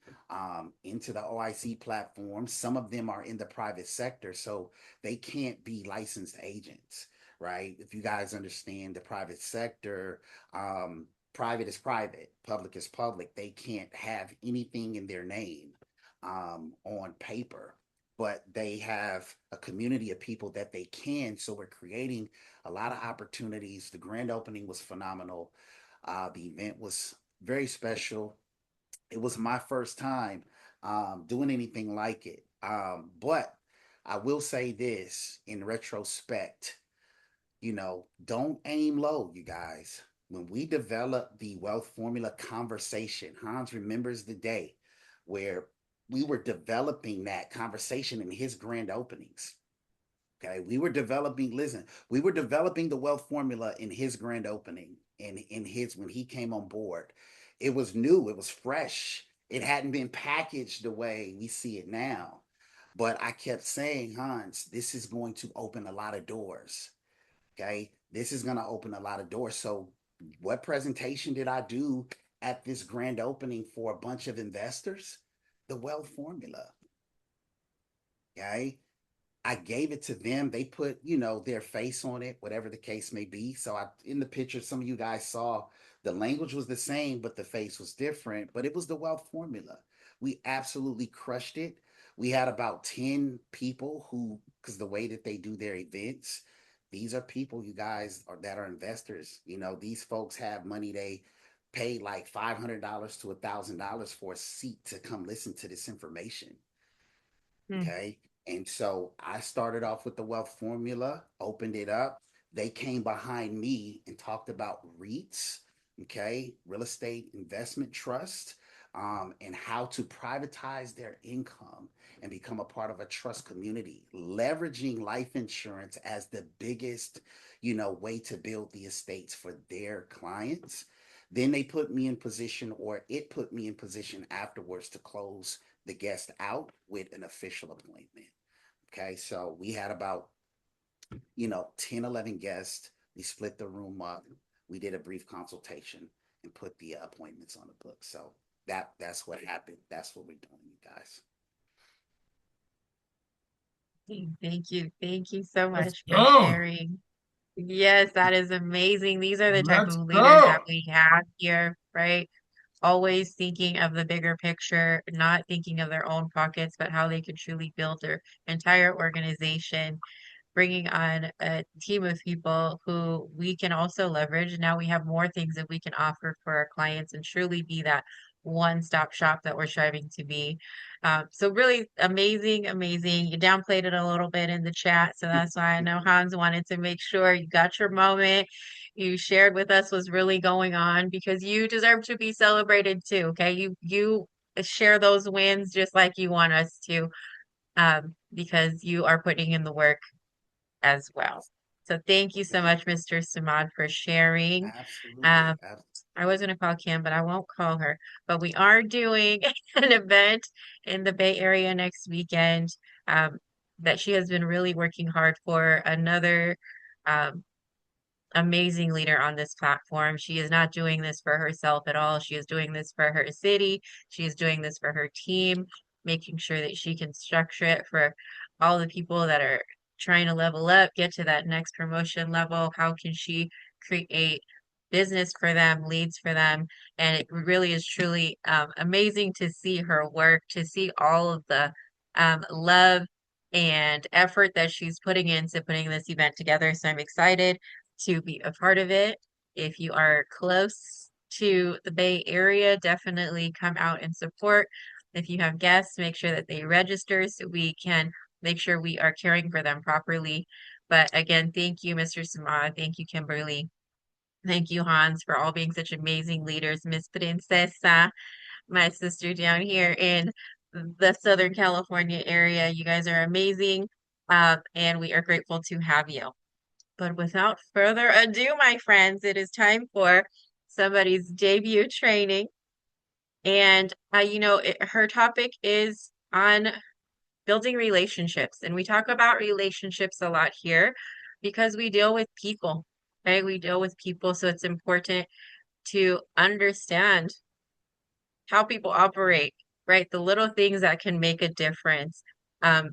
into the OIC platform. Some of them are in the private sector, so they can't be licensed agents, right? If you guys understand the private sector, private is private, public is public. They can't have anything in their name on paper, but they have a community of people that they can. So we're creating a lot of opportunities. The grand opening was phenomenal. The event was very special. It was my first time doing anything like it. But I will say this in retrospect, don't aim low, you guys. When we developed the wealth formula conversation, Hans remembers the day where we were developing that conversation in his grand openings. Okay, we were developing, listen, we were developing the wealth formula in his grand opening and in his when he came on board. It was new, it was fresh. It hadn't been packaged the way we see it now. But I kept saying, Hans, this is going to open a lot of doors. Okay, this is going to open a lot of doors. So, what presentation did I do at this grand opening for a bunch of investors? The wealth formula. Okay, I gave it to them. They put, their face on it, whatever the case may be. So in the picture, some of you guys saw the language was the same, but the face was different. But it was the wealth formula. We absolutely crushed it. We had about 10 people because the way that they do their events, these are people, you guys, that are investors. These folks have money. They pay like $500 to $1,000 for a seat to come listen to this information. Okay. And so I started off with the wealth formula, opened it up. They came behind me and talked about REITs, okay, real estate investment trust, and how to privatize their income and become a part of a trust community, leveraging life insurance as the biggest, way to build the estates for their clients. Then they put me in position, or it put me in position afterwards to close the guest out with an official appointment. Okay, so we had about 10, 11 guests. We split the room up. We did a brief consultation and put the appointments on the book. So that's what happened. That's what we're doing, you guys. Thank you. Thank you so Let's much for go. sharing. Yes, that is amazing. These are the type Let's of leaders that go. we have here, right? Always thinking of the bigger picture, not thinking of their own pockets, but how they could truly build their entire organization, bringing on a team of people who we can also leverage. Now we have more things that we can offer for our clients and truly be that one-stop shop that we're striving to be. So really amazing, amazing. You downplayed it a little bit in the chat, so that's why I know Hans wanted to make sure you got your moment. You shared with us what's really going on because you deserve to be celebrated too. Okay, you share those wins just like you want us to, because you are putting in the work as well. So thank you so much, Mr. Samad, for sharing. Absolutely. Um, I was going to call Kim, but I won't call her. But we are doing an event in the Bay Area next weekend, um, that she has been really working hard for. Another um, amazing leader on this platform. She is not doing this for herself at all. She is doing this for her city. She is doing this for her team, making sure that she can structure it for all the people that are trying to level up, get to that next promotion level. How can she create business for them, leads for them? And it really is truly amazing to see her work, to see all of the love and effort that she's putting into putting this event together. So I'm excited to be a part of it. If you are close to the Bay Area, definitely come out and support. If you have guests, make sure that they register so we can make sure we are caring for them properly. But again, thank you, Mr. Samad. Thank you, Kimberly. Thank you, Hans, for all being such amazing leaders. Miss Princesa, my sister down here in the Southern California area. You guys are amazing. and we are grateful to have you. But without further ado, my friends, it is time for somebody's debut training. And, her topic is on building relationships. And we talk about relationships a lot here because we deal with people, right? We deal with people. So it's important to understand how people operate, right? The little things that can make a difference.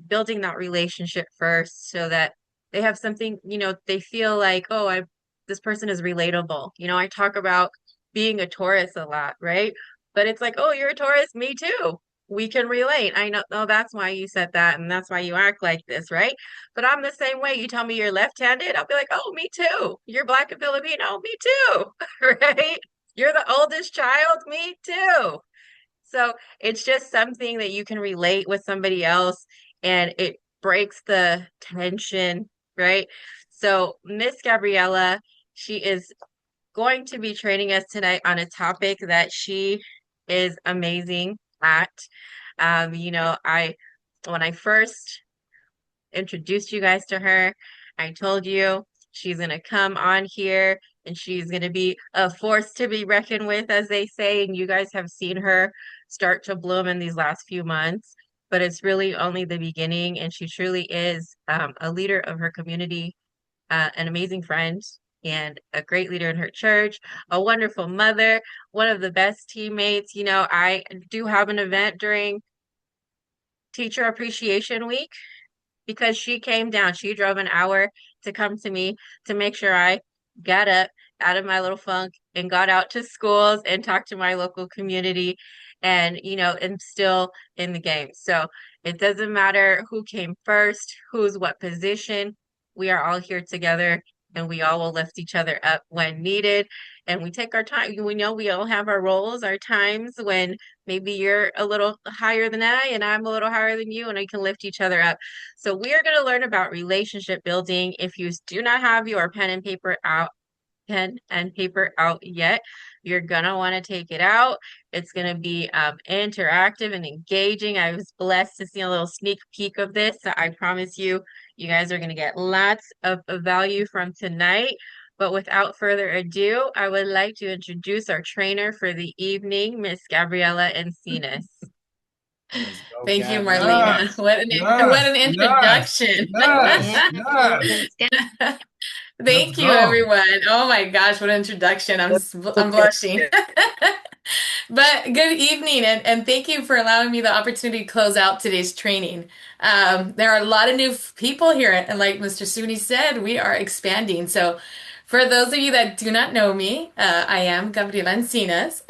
Building that relationship first so that they have something, they feel like, oh, this person is relatable. I talk about being a Taurus a lot, right? But it's like, oh, you're a Taurus, me too. We can relate. I know, oh, that's why you said that, and that's why you act like this, right? But I'm the same way. You tell me you're left-handed, I'll be like, oh, me too. You're Black and Filipino, me too, right? You're the oldest child, me too. So it's just something that you can relate with somebody else and it breaks the tension, right? So Miss Gabriella, she is going to be training us tonight on a topic that she is amazing at. When I first introduced you guys to her, I told you she's going to come on here and she's going to be a force to be reckoned with, as they say. And you guys have seen her start to bloom in these last few months, but it's really only the beginning. And she truly is a leader of her community, an amazing friend, and a great leader in her church, a wonderful mother, one of the best teammates. I do have an event during Teacher Appreciation Week because she came down. She drove an hour to come to me to make sure I got up out of my little funk and got out to schools and talked to my local community and, am still in the game. So it doesn't matter who came first, who's what position. We are all here together and we all will lift each other up when needed. And we take our time. We know we all have our roles, our times when maybe you're a little higher than I and I'm a little higher than you, and we can lift each other up. So we are going to learn about relationship building. If you do not have your pen and paper out yet, you're going to want to take it out. It's going to be interactive and engaging. I was blessed to see a little sneak peek of this. So I promise you, you guys are going to get lots of value from tonight. But without further ado, I would like to introduce our trainer for the evening, Miss Gabriella Encinas. Let's go, Thank you, Gabby. Marlena. Yes, What an yes, introduction. yes, yes. Let's Thank you, go. everyone. Oh my gosh, what an introduction. I'm blushing. But good evening, and thank you for allowing me the opportunity to close out today's training. There are a lot of new people here, and like Mr. Suni said, we are expanding. So for those of you that do not know me, I am Gabriela Encinas,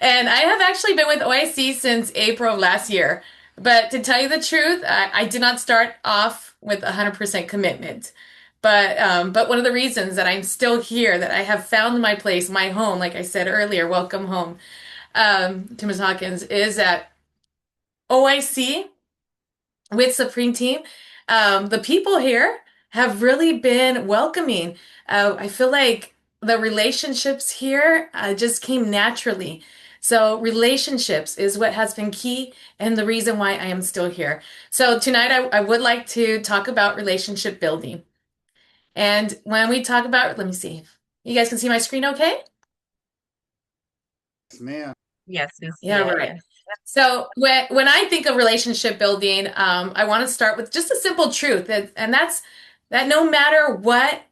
and I have actually been with OIC since April of last year. But to tell you the truth, I did not start off with 100% commitment. But one of the reasons that I'm still here, that I have found my place, my home, like I said earlier, welcome home, to Ms. Hawkins, is that OIC with Supreme Team, the people here have really been welcoming. I feel like the relationships here just came naturally. So relationships is what has been key and the reason why I am still here. So tonight I would like to talk about relationship building. And when we talk about, let me see. You guys can see my screen okay? Yes, ma'am. Yes, we see Yeah, it. right. Yes. So when I think of relationship building, I want to start with just a simple truth, and that's that no matter what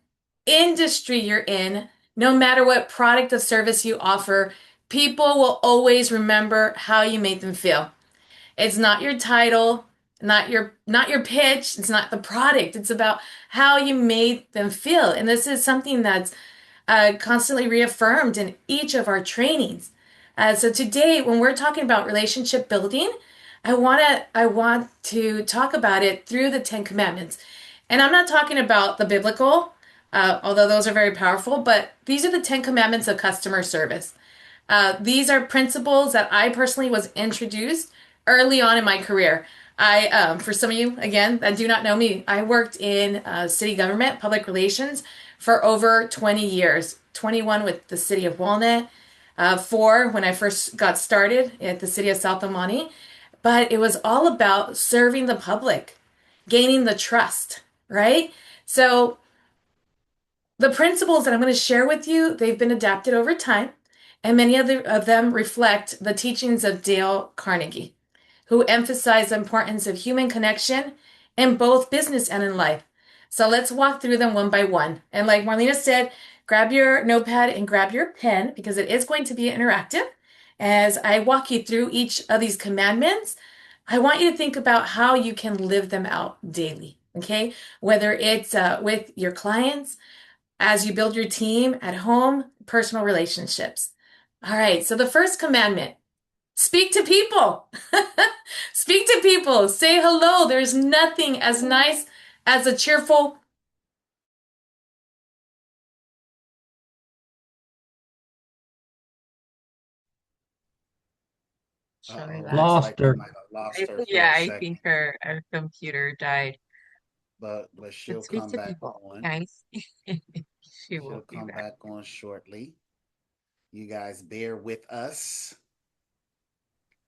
industry you're in, no matter what product or service you offer, people will always remember how you made them feel. It's not your title, not your pitch, it's not the product. It's about how you made them feel. And this is something that's constantly reaffirmed in each of our trainings. So today, when we're talking about relationship building, I want to talk about it through the Ten Commandments. And I'm not talking about the biblical, although those are very powerful, but these are the Ten Commandments of customer service. These are principles that I personally was introduced early on in my career. For some of you, again, that do not know me, I worked in city government, public relations for over 20 years, 21 with the city of Walnut, 4 when I first got started at the city of South Amani. But it was all about serving the public. gaining the trust, right? So the principles that I'm going to share with you, they've been adapted over time, and many of them reflect the teachings of Dale Carnegie, who emphasized the importance of human connection in both business and in life. So let's walk through them one by one. And like Marlena said, grab your notepad and grab your pen because it is going to be interactive. As I walk you through each of these commandments, I want you to think about how you can live them out daily, okay? Whether it's with your clients, as you build your team at home, personal relationships. All right, so the first commandment, speak to people. Speak to people. Say hello. There's nothing as nice as a cheerful. Showing Uh-oh, that. looks Lost like we her. might have lost her for Yeah, a I second, think her computer died. but she'll But speak come to back people, on. guys. She She'll will be come back. back on shortly. You guys bear with us.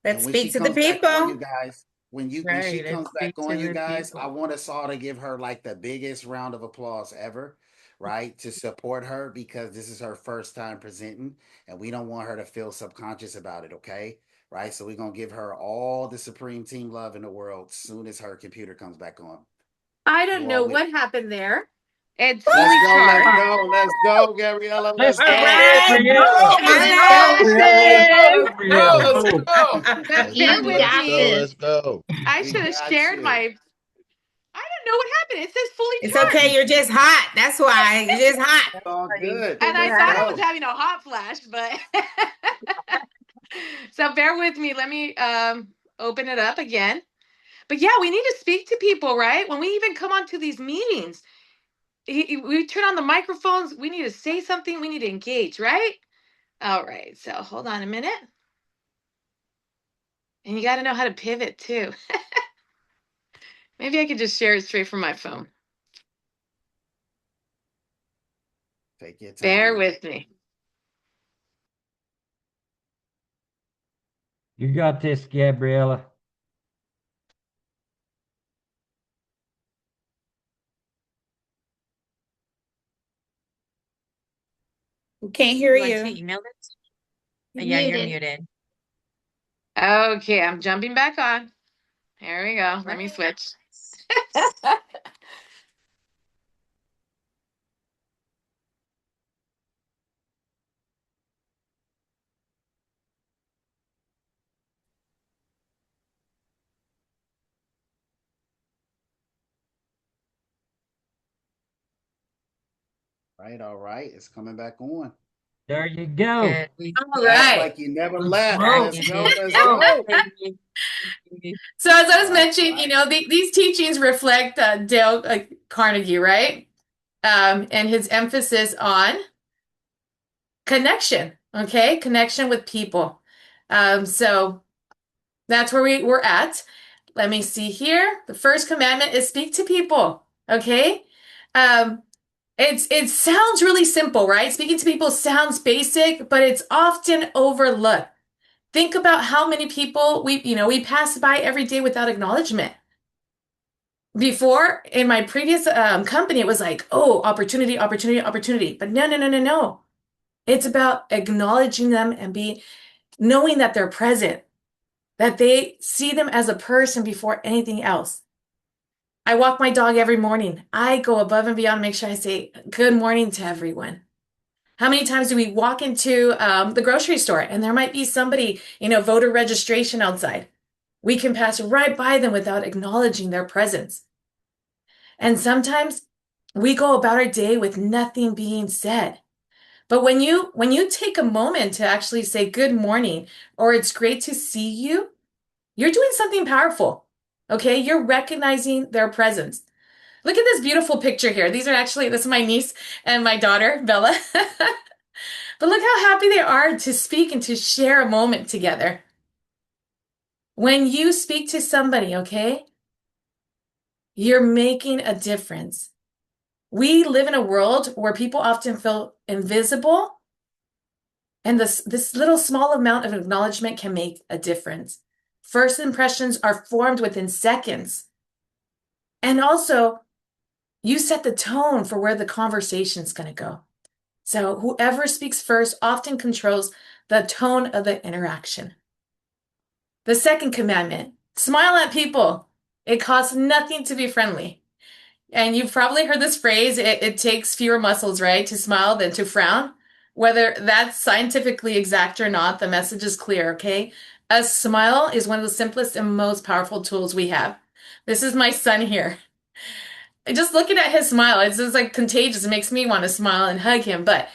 Let's And when she speak to the comes back on, you people. guys, when she Right, comes let's back speak to on, you the guys, I people. want us all to give her like the biggest round of applause ever, right? To support her because this is her first time presenting, and we don't want her to feel subconscious about it, okay? Right? So we're gonna give her all the supreme team love in the world soon as her computer comes back on. I don't You know all with what happened there. It's Let's fully go, let's charged. go, let's go, Gabriella, Let's let's go, All go. right. Gabriella. Let's Hello. go. Gabriella. Let's go. Let's Gabriella. go. But bear Let's with go. me. Let's go. I We should have got shared you. my. I don't know what happened. It says fully It's charged. okay. You're just hot. That's why you're just hot. It's all good. And I Let's thought I was go. having a hot flash, but so bear with me. Let me open it up again. But yeah, we need to speak to people, right? When we even come onto these meetings, we turn on the microphones. We need to say something. We need to engage, right? All right. So hold on a minute. And you got to know how to pivot too. Maybe I could just share it straight from my phone. Take your time. Bear with me. You got this, Gabriella. Can't hear You want to you. email it? You're Yeah, you're muted. muted. Okay, I'm jumping back on. There we go. Let me switch. All right. It's coming back on. There you go. Good. All Act right. like you never Let's left. go. Let's go. Let's Go. go. So as I was Right, mentioning, right. these teachings reflect Dale Carnegie, right? And his emphasis on connection, okay? Connection with people. So that's where we're at. Let me see here. The first commandment is speak to people, okay? It sounds really simple, right? Speaking to people sounds basic, but it's often overlooked. Think about how many people we pass by every day without acknowledgement. Before, in my previous company, it was like, oh, opportunity, opportunity, opportunity. But no, no, no, no, no. It's about acknowledging them and knowing that they're present, that they see them as a person before anything else. I walk my dog every morning. I go above and beyond to make sure I say good morning to everyone. How many times do we walk into the grocery store and there might be somebody, voter registration outside? We can pass right by them without acknowledging their presence. And sometimes we go about our day with nothing being said. But when you take a moment to actually say good morning or it's great to see you, you're doing something powerful. Okay? You're recognizing their presence. Look at this beautiful picture here. This is my niece and my daughter, Bella. But look how happy they are to speak and to share a moment together. When you speak to somebody, okay, you're making a difference. We live in a world where people often feel invisible, and this little small amount of acknowledgement can make a difference. First impressions are formed within seconds. And also, you set the tone for where the conversation's going to go. So whoever speaks first often controls the tone of the interaction. The second commandment, smile at people. It costs nothing to be friendly. And you've probably heard this phrase, it takes fewer muscles, right, to smile than to frown. Whether that's scientifically exact or not, the message is clear, okay? A smile is one of the simplest and most powerful tools we have. This is my son here. Just looking at his smile, it's just like contagious. It makes me want to smile and hug him. But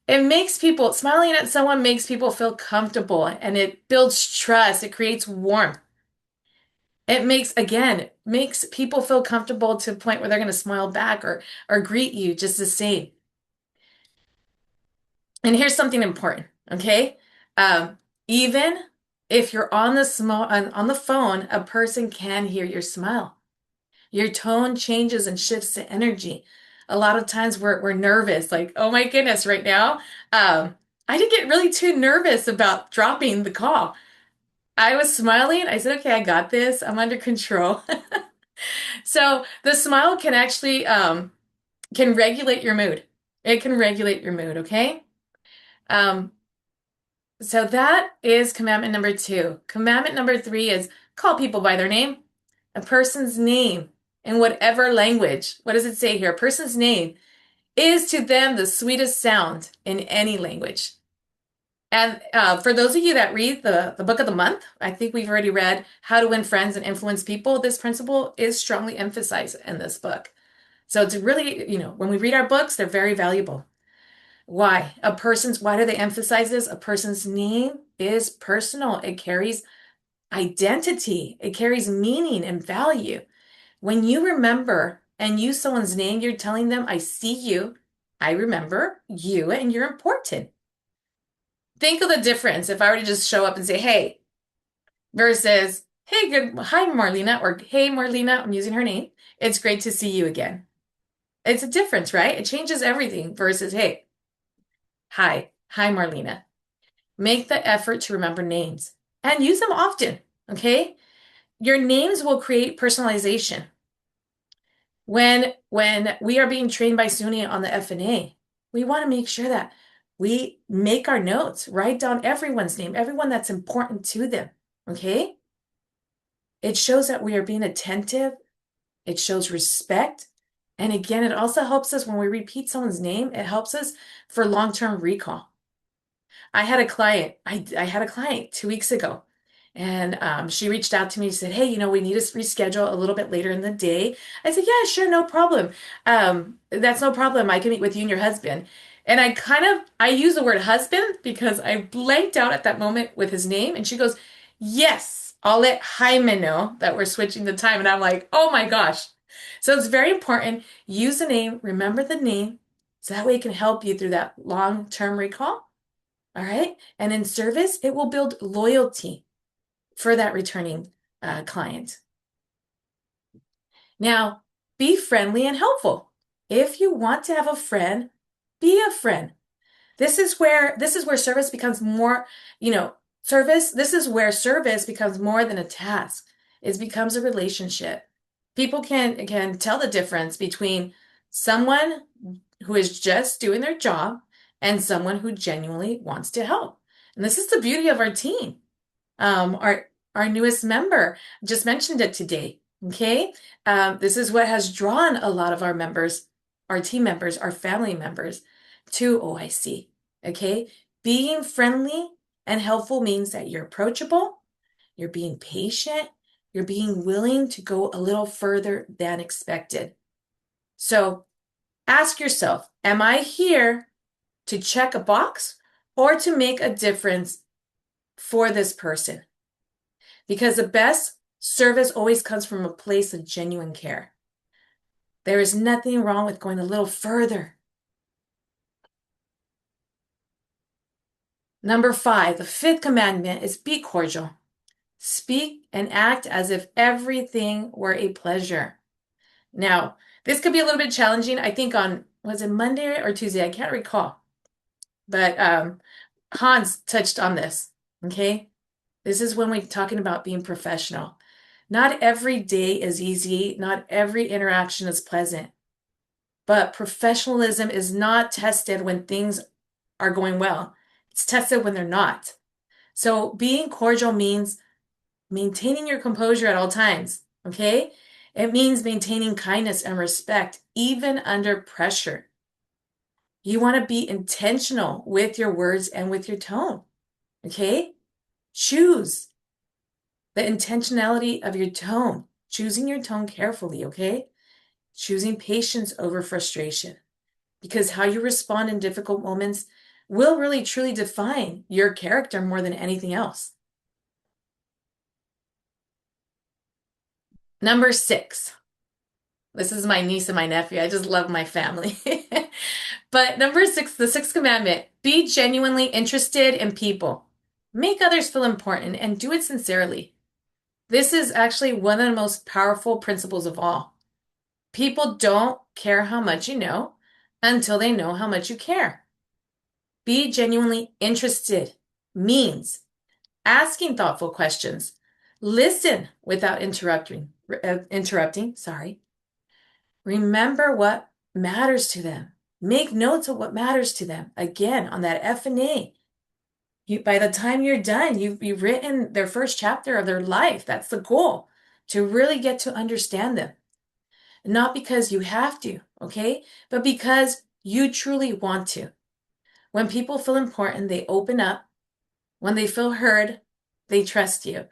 it makes people, smiling at someone makes people feel comfortable and it builds trust. It creates warmth. It makes people feel comfortable to the point where they're going to smile back or greet you just the same. And here's something important, okay? Even if you're on the phone, a person can hear your smile. Your tone changes and shifts the energy. A lot of times we're nervous, like, oh my goodness, right now. I didn't get really too nervous about dropping the call. I was smiling. I said, okay, I got this. I'm under control. So the smile can actually can regulate your mood. It can regulate your mood, okay? So that is commandment number 2. Commandment number 3 is call people by their name. A person's name in whatever language. What does it say here? A person's name is to them the sweetest sound in any language. And for those of you that read the book of the month, I think we've already read How to Win Friends and Influence People. This principle is strongly emphasized in this book. So it's really, when we read our books, they're very valuable. Why? Why do they emphasize this? A person's name is personal. It carries identity. It carries meaning and value. When you remember and use someone's name, you're telling them, I see you, I remember you, and you're important. Think of the difference if I were to just show up and say, hey, versus, hey, hi, Marlena, or hey, Marlena, I'm using her name. It's great to see you again. It's a difference, right? It changes everything versus, hey, hi, Marlena. Make the effort to remember names and use them often, okay? Your names will create personalization. When we are being trained by SUNY on the FNA, we want to make sure that we make our notes, write down everyone's name, everyone that's important to them, okay? It shows that we are being attentive. It shows respect. And again, it also helps us when we repeat someone's name, it helps us for long-term recall. I had a client 2 weeks ago, and she reached out to me and said, hey, we need to reschedule a little bit later in the day. I said, yeah, sure, no problem. That's no problem. I can meet with you and your husband. And I use the word husband because I blanked out at that moment with his name. And she goes, yes, I'll let Jaime know that we're switching the time. And I'm like, oh my gosh. So it's very important. Use the name, remember the name, so that way it can help you through that long-term recall. All right. And in service, it will build loyalty for that returning client. Now, be friendly and helpful. If you want to have a friend, be a friend. This is where service becomes more, this is where service becomes more than a task. It becomes a relationship. People can tell the difference between someone who is just doing their job and someone who genuinely wants to help. And this is the beauty of our team. Our newest member just mentioned it today. Okay. This is what has drawn a lot of our members, our team members, our family members to OIC. Okay. Being friendly and helpful means that you're approachable, you're being patient, you're being willing to go a little further than expected. So ask yourself, am I here to check a box or to make a difference for this person? Because the best service always comes from a place of genuine care. There is nothing wrong with going a little further. Number 5, the 5th commandment is be cordial. Speak and act as if everything were a pleasure. Now, this could be a little bit challenging. I think was it Monday or Tuesday? I can't recall. But Hans touched on this, okay? This is when we're talking about being professional. Not every day is easy. Not every interaction is pleasant. But professionalism is not tested when things are going well. It's tested when they're not. So being cordial means maintaining your composure at all times, okay? It means maintaining kindness and respect even under pressure. You want to be intentional with your words and with your tone, okay? Choose the intentionality of your tone, choosing your tone carefully, okay? Choosing patience over frustration, because how you respond in difficult moments will really truly define your character more than anything else. Number 6. This is my niece and my nephew. I just love my family. But number 6, the 6th commandment, be genuinely interested in people. Make others feel important and do it sincerely. This is actually one of the most powerful principles of all. People don't care how much you know until they know how much you care. Be genuinely interested means asking thoughtful questions. Listen without interrupting. Remember what matters to them. Make notes of what matters to them. Again, on that F&A. By the time you're done, you've written their first chapter of their life. That's the goal, to really get to understand them. Not because you have to, okay? But because you truly want to. When people feel important, they open up. When they feel heard, they trust you.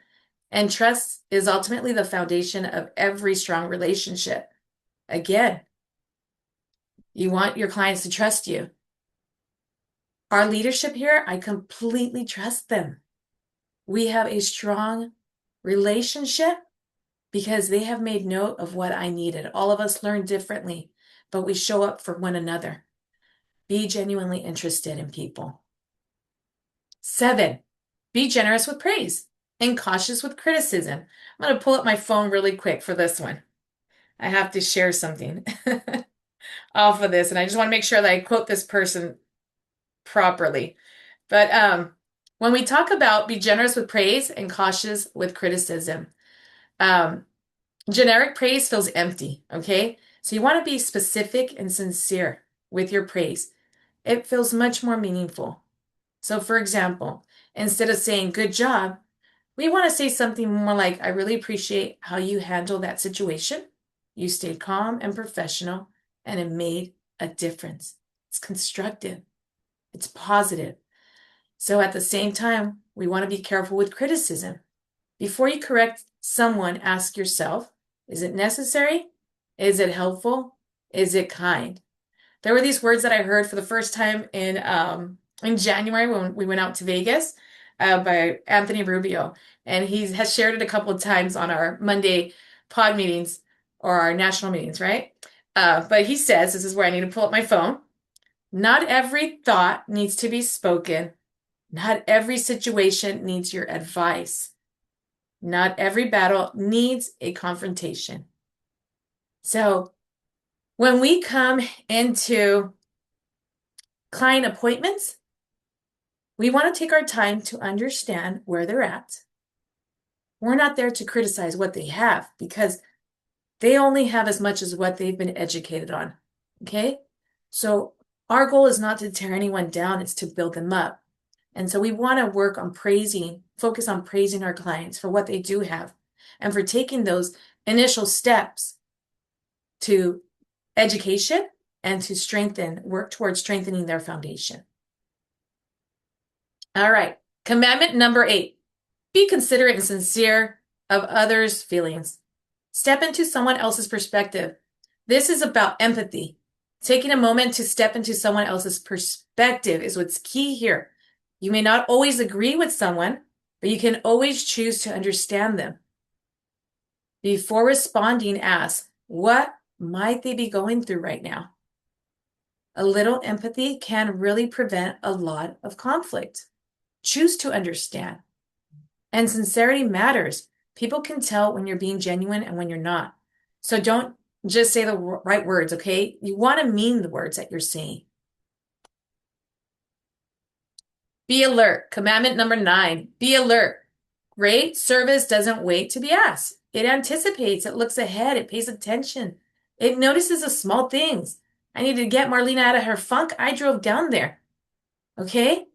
And trust is ultimately the foundation of every strong relationship. Again, you want your clients to trust you. Our leadership here, I completely trust them. We have a strong relationship because they have made note of what I needed. All of us learn differently, but we show up for one another. Be genuinely interested in people. 7, be generous with praise and cautious with criticism. I'm going to pull up my phone really quick for this one. I have to share something off of this, and I just want to make sure that I quote this person properly. But when we talk about be generous with praise and cautious with criticism, generic praise feels empty, okay? So you want to be specific and sincere with your praise. It feels much more meaningful. So for example, instead of saying good job, we want to say something more like, I really appreciate how you handled that situation. You stayed calm and professional, and it made a difference. It's constructive. It's positive. So at the same time, we want to be careful with criticism. Before you correct someone, ask yourself, is it necessary? Is it helpful? Is it kind? There were these words that I heard for the first time in January when we went out to Vegas by Anthony Rubio. And he has shared it a couple of times on our Monday pod meetings or our national meetings, right? But he says, this is where I need to pull up my phone. Not every thought needs to be spoken. Not every situation needs your advice. Not every battle needs a confrontation. So when we come into client appointments, we want to take our time to understand where they're at. We're not there to criticize what they have because they only have as much as what they've been educated on. Okay? So our goal is not to tear anyone down, it's to build them up. And so we want to work on focus on praising our clients for what they do have and for taking those initial steps to education and to work towards strengthening their foundation. All right. Commandment number 8, be considerate and sincere of others' feelings. Step into someone else's perspective. This is about empathy. Taking a moment to step into someone else's perspective is what's key here. You may not always agree with someone, but you can always choose to understand them. Before responding, ask, what might they be going through right now? A little empathy can really prevent a lot of conflict. Choose to understand. And sincerity matters. People can tell when you're being genuine and when you're not. So don't just say the right words, okay? You want to mean the words that you're saying. Be alert. Commandment number 9, be alert. Great service doesn't wait to be asked. It anticipates, it looks ahead, it pays attention. It notices the small things. I needed to get Marlena out of her funk. I drove down there. Okay?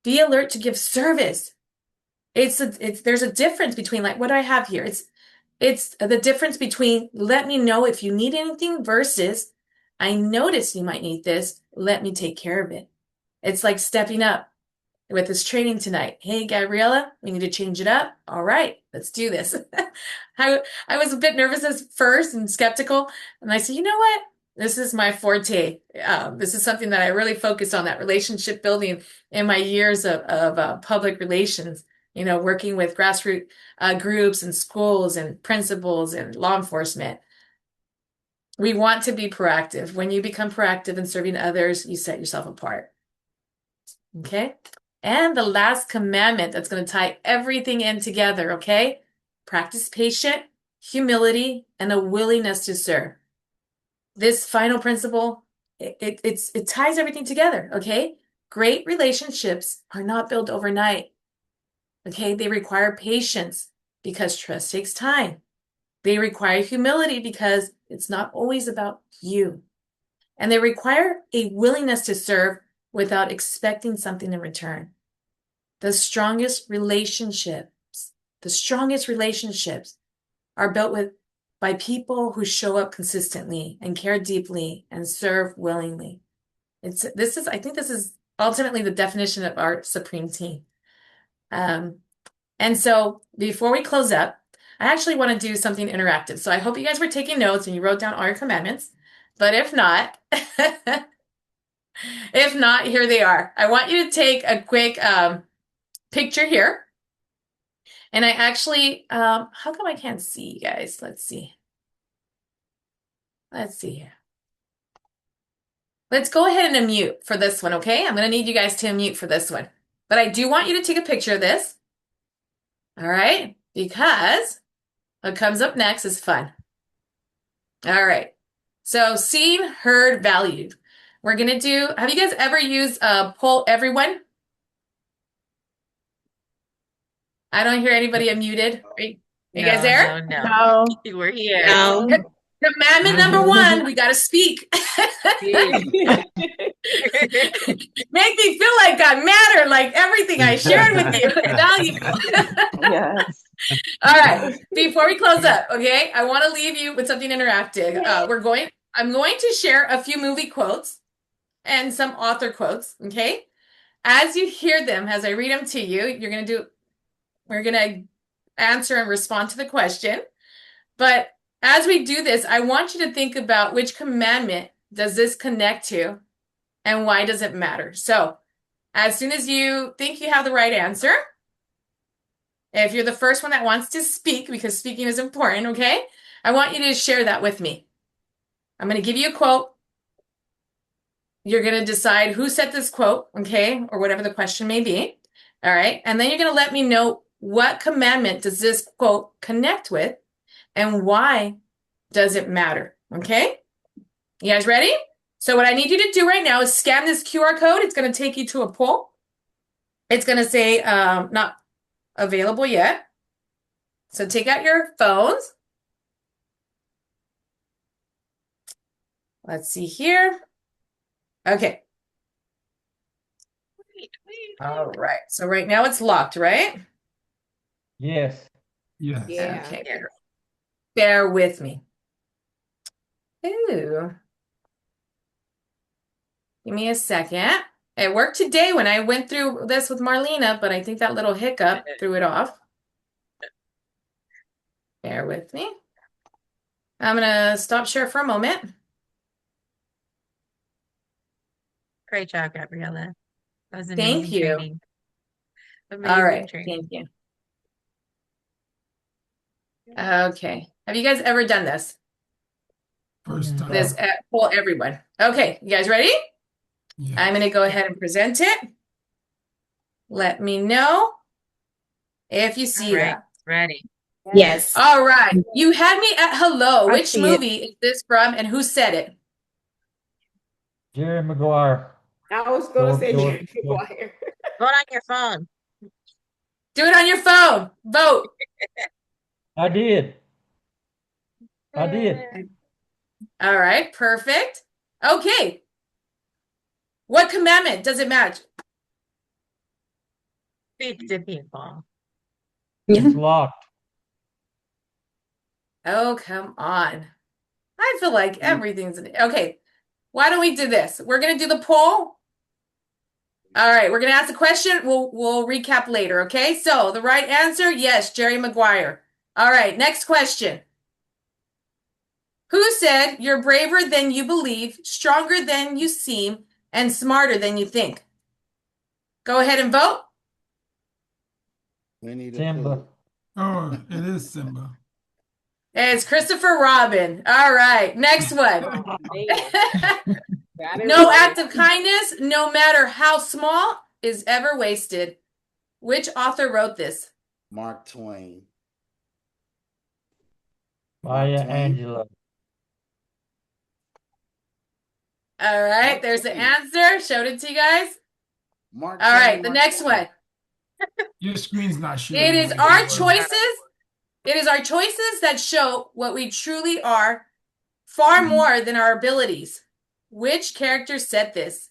Be alert to give service. There's a difference between, like, what do I have here? It's the difference between let me know if you need anything versus I notice you might need this. Let me take care of it. It's like stepping up with this training tonight. Hey, Gabriella, we need to change it up. All right, let's do this. I was a bit nervous at first and skeptical. And I said, you know what? This is my forte. This is something that I really focused on, that relationship building in my years of public relations, working with grassroots groups and schools and principals and law enforcement. We want to be proactive. When you become proactive in serving others, you set yourself apart. Okay? And the last commandment that's going to tie everything in together, okay? Practice patience, humility, and a willingness to serve. This final principle, it ties everything together, okay? Great relationships are not built overnight, okay? They require patience because trust takes time. They require humility because it's not always about you. And they require a willingness to serve without expecting something in return. The strongest relationships are built by people who show up consistently and care deeply and serve willingly. I think this is ultimately the definition of our supreme team. And so before we close up, I actually want to do something interactive. So I hope you guys were taking notes and you wrote down all your commandments. But if not, here they are. I want you to take a quick picture here. And I actually, how come I can't see you guys? Let's see. Let's see here. Let's go ahead and unmute for this one, okay? I'm going to need you guys to unmute for this one. But I do want you to take a picture of this. All right? Because what comes up next is fun. All right. So seen, heard, valued. We're going to do, have you guys ever used poll everyone? I don't hear anybody unmuted. Are you guys there? No. We're here. No. Commandment number 1, we got to speak. Make me feel like I matter, like everything I shared with you is valuable. Yes. All right. Before we close up, okay, I want to leave you with something interactive. I'm going to share a few movie quotes and some author quotes, okay? As you hear them, as I read them to you, we're going to answer and respond to the question. But as we do this, I want you to think about which commandment does this connect to and why does it matter? So as soon as you think you have the right answer, if you're the first one that wants to speak, because speaking is important, okay? I want you to share that with me. I'm going to give you a quote. You're going to decide who said this quote, okay? Or whatever the question may be. All right. And then you're going to let me know what commandment does this quote connect with and why does it matter? Okay? You guys ready? So what I need you to do right now is scan this QR code. It's going to take you to a poll. It's going to say not available yet. So take out your phones. Let's see here. Okay. All right. So right now it's locked, right? Yes. Yes. Yeah. Okay. Bear with me. Ooh. Give me a second. It worked today when I went through this with Marlena, but I think that little hiccup threw it off. Bear with me. I'm going to stop share for a moment. Great job, Gabriella. That was Thank amazing you. training. All Amazing right. training. Thank you. Okay. Have you guys ever done this? First time. This poll everyone. Okay. You guys ready? Yeah. I'm going to go ahead and present it. Let me know if you see Right. that. Ready. Yes. All right. You had me at hello. I Which see it. movie is this from and who said it? Jerry Maguire. I was gonna say George- Jerry Maguire. Vote on your phone. Do it on your phone. Vote. I did. I did. All right, perfect. Okay. What commandment does it match? Speak to people. It's locked. Oh, come on. I feel like everything's okay. Why don't we do this? We're gonna do the poll. All right, we're gonna ask a question. We'll recap later, okay? So the right answer, yes, Jerry Maguire. All right, next question. Who said you're braver than you believe, stronger than you seem, and smarter than you think? Go ahead and vote. Winnie the Simba. Pooh. Oh, it is Simba. It's Christopher Robin. All right, next one. Oh, man. Got it No right. act of kindness, no matter how small, is ever wasted. Which author wrote this? Mark Twain. Maya Twain. Angelou. All right, Mark there's the Twain. answer. Showed it to you guys. Mark All Twain. right, the Mark next Twain. one. Your screen's not showing. It is what our it was. choices. It is our choices that show what we truly are, far more than our abilities. Which character said this?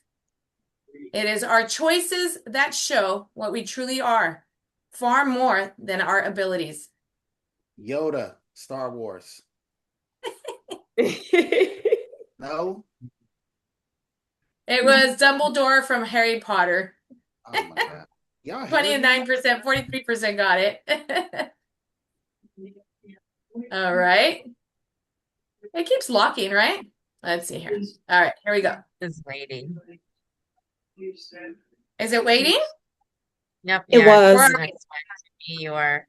It is our choices that show what we truly are, far more than our abilities. Yoda. Star Wars. No. It was Dumbledore from Harry Potter. Oh my God. Y'all hear me? 29%, 43% got it. All right. It keeps locking, right? Let's see here. All right, here we go. Is waiting. Is it waiting? Yep. It yeah, was. it's nice one. You are.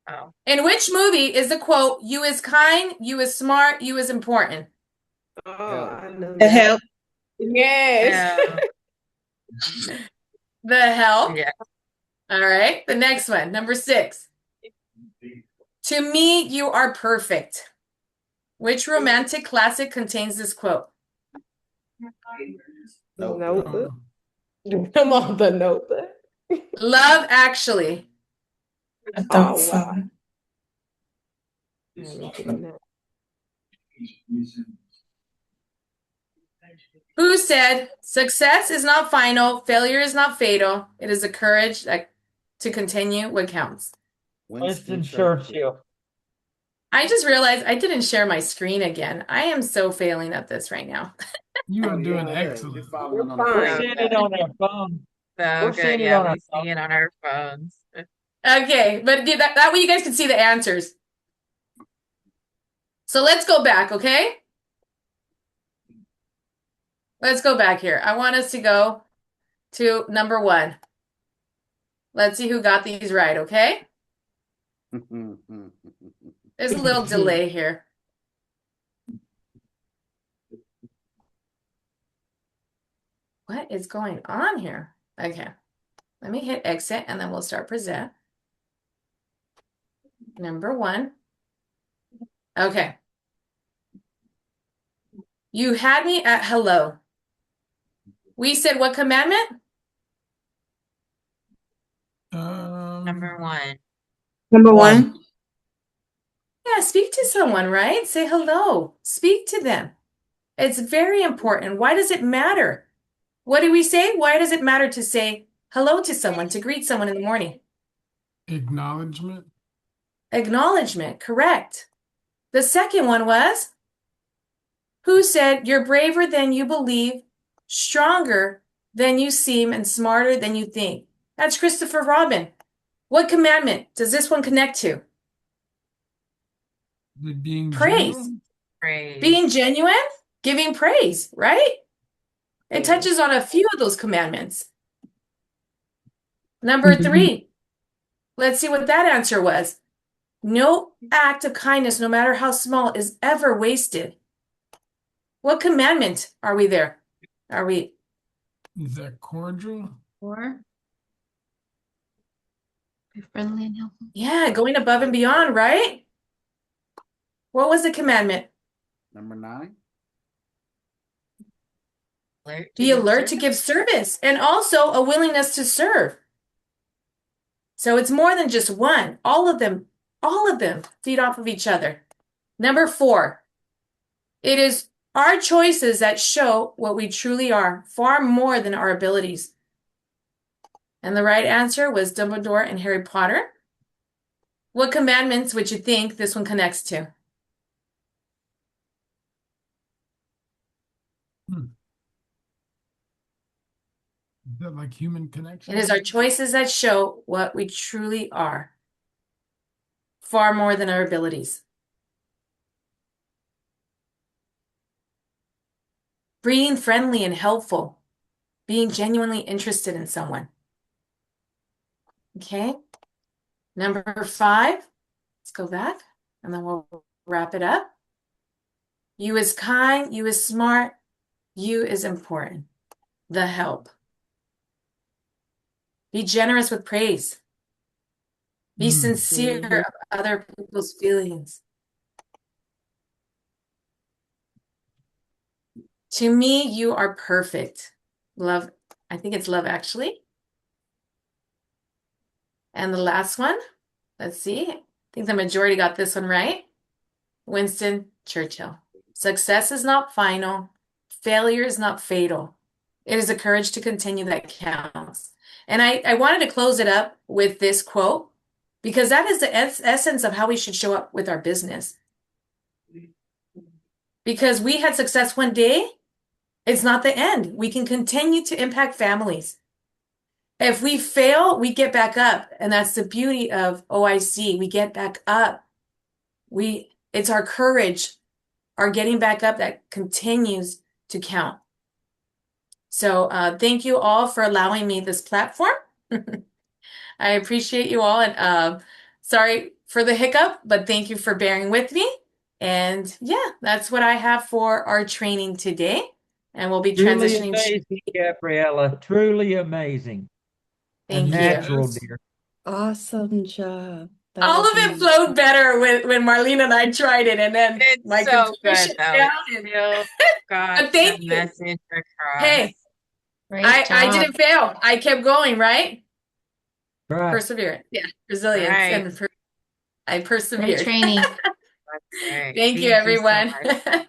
Oh. In which movie is the quote, "You is kind, you is smart, you is important"? Oh, Help. I know The that. Help. Yes. The Help. Yeah. All right. The next one, number 6. To me, you are perfect. Which romantic classic contains this quote? Notebook. Come on, the Notebook. Love Actually. I thought Oh, so. wow. Let me get in there. Who said, "Success is not final, failure is not fatal. It is the courage to continue what counts"? Winston Churchill. I just realized I didn't share my screen again. I am so failing at this right now. You are Oh, doing yeah, excellent. You're following on You're the We're fine. seeing it on our phone. So We're good. seeing it Yeah, on our we see it on our phones. Okay, but that way you guys can see the answers. So let's go back, okay? Let's go back here. I want us to go to number 1. Let's see who got these right, okay? There's a little delay here. What is going on here? Okay. Let me hit exit and then we'll start present. Number 1. Okay. You had me at hello. We said what commandment? Number 1. Number one. Yeah, speak to someone, right? Say hello. Speak to them. It's very important. Why does it matter? What do we say? Why does it matter to say hello to someone, to greet someone in the morning? Acknowledgement. Acknowledgement, correct. The second one was, who said you're braver than you believe, stronger than you seem, and smarter than you think? That's Christopher Robin. What commandment does this one connect to? Being Praise. genuine. Praise. Being genuine, giving praise, right? It Yeah. touches on a few of those commandments. Number 3, let's see what that answer was. No act of kindness, no matter how small, is ever wasted. What commandment are we there? Are we? Is that cordial? Or be friendly and helpful. Yeah, going above and beyond, right? What was the commandment? Number 9. Alert Be give alert to give service and also a willingness to serve. So it's more than just one. All of them All of them feed off of each other. Number 4, it is our choices that show what we truly are, far more than our abilities. And the right answer was Dumbledore and Harry Potter. What commandments would you think this one connects to? Is that like human connection? It is our choices that show what we truly are, far more than our abilities. Being friendly and helpful, being genuinely interested in someone. Okay. Number 5, let's go back and then we'll wrap it up. You is kind, you is smart, you is important. The help. Be generous with praise. Be sincere of other people's feelings. To me, you are perfect. Love, I think it's Love Actually. And the last one, let's see. I think the majority got this one right. Winston Churchill. Success is not final. Failure is not fatal. It is the courage to continue that counts. And I wanted to close it up with this quote because that is the essence of how we should show up with our business. Because we had success one day, it's not the end. We can continue to impact families. If we fail, we get back up. And that's the beauty of OIC. We get back up. It's our courage, our getting back up that continues to count. So thank you all for allowing me this platform. I appreciate you all. And sorry for the hiccup, but thank you for bearing with me. And yeah, that's what I have for our training today. And we'll be Truly transitioning. amazing, Gabriella. Truly amazing. Thank you. Natural, dear. Awesome job. That All was of it amazing. flowed better when Marlene and I tried it, and then It's my so computer good shut though. down. It still got But thank the you. message across. Hey, Great I job. didn't fail. I kept going, right? Right. Perseverance. Yeah, resilience. Right. And I Great persevered. training. That's great. Thank you, so everyone. much.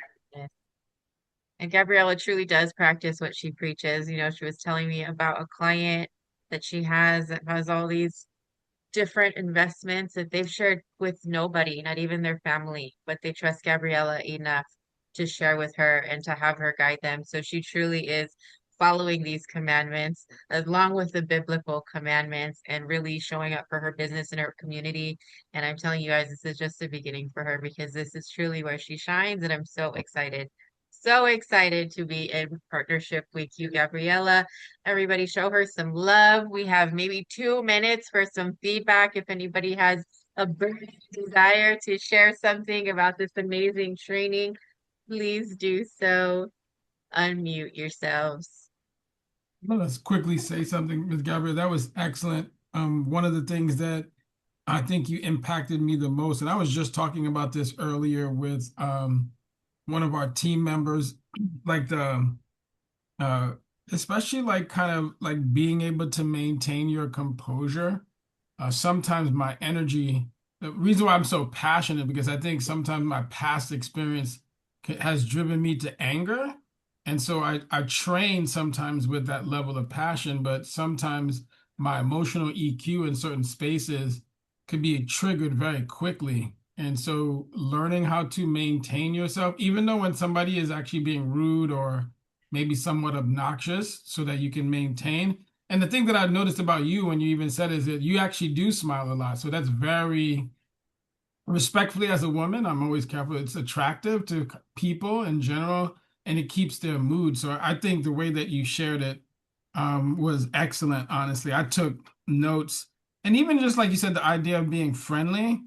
And Gabriella truly does practice what she preaches. You know, she was telling me about a client that she has that has all these different investments that they've shared with nobody, not even their family, but they trust Gabriella enough to share with her and to have her guide them. So she truly is following these commandments along with the biblical commandments and really showing up for her business and her community. And I'm telling you guys, this is just the beginning for her because this is truly where she shines. And I'm so excited. So excited to be in partnership with you, Gabriella. Everybody show her some love. We have maybe 2 minutes for some feedback. If anybody has a burning desire to share something about this amazing training, please do so. Unmute yourselves. Let's quickly say something, Ms. Gabrielle. That was excellent. One of the things that I think you impacted me the most, and I was just talking about this earlier with one of our team members, like especially like kind of like being able to maintain your composure. Sometimes my energy, the reason why I'm so passionate, because I think sometimes my past experience has driven me to anger. And so I train sometimes with that level of passion, but sometimes my emotional EQ in certain spaces could be triggered very quickly. And so learning how to maintain yourself, even though when somebody is actually being rude or maybe somewhat obnoxious, so that you can maintain. And the thing that I've noticed about you when you even said is that you actually do smile a lot. So that's very respectfully as a woman, I'm always careful. It's attractive to people in general, and it keeps their mood. So I think the way that you shared it was excellent, honestly. I took notes. And even just like you said, the idea of being friendly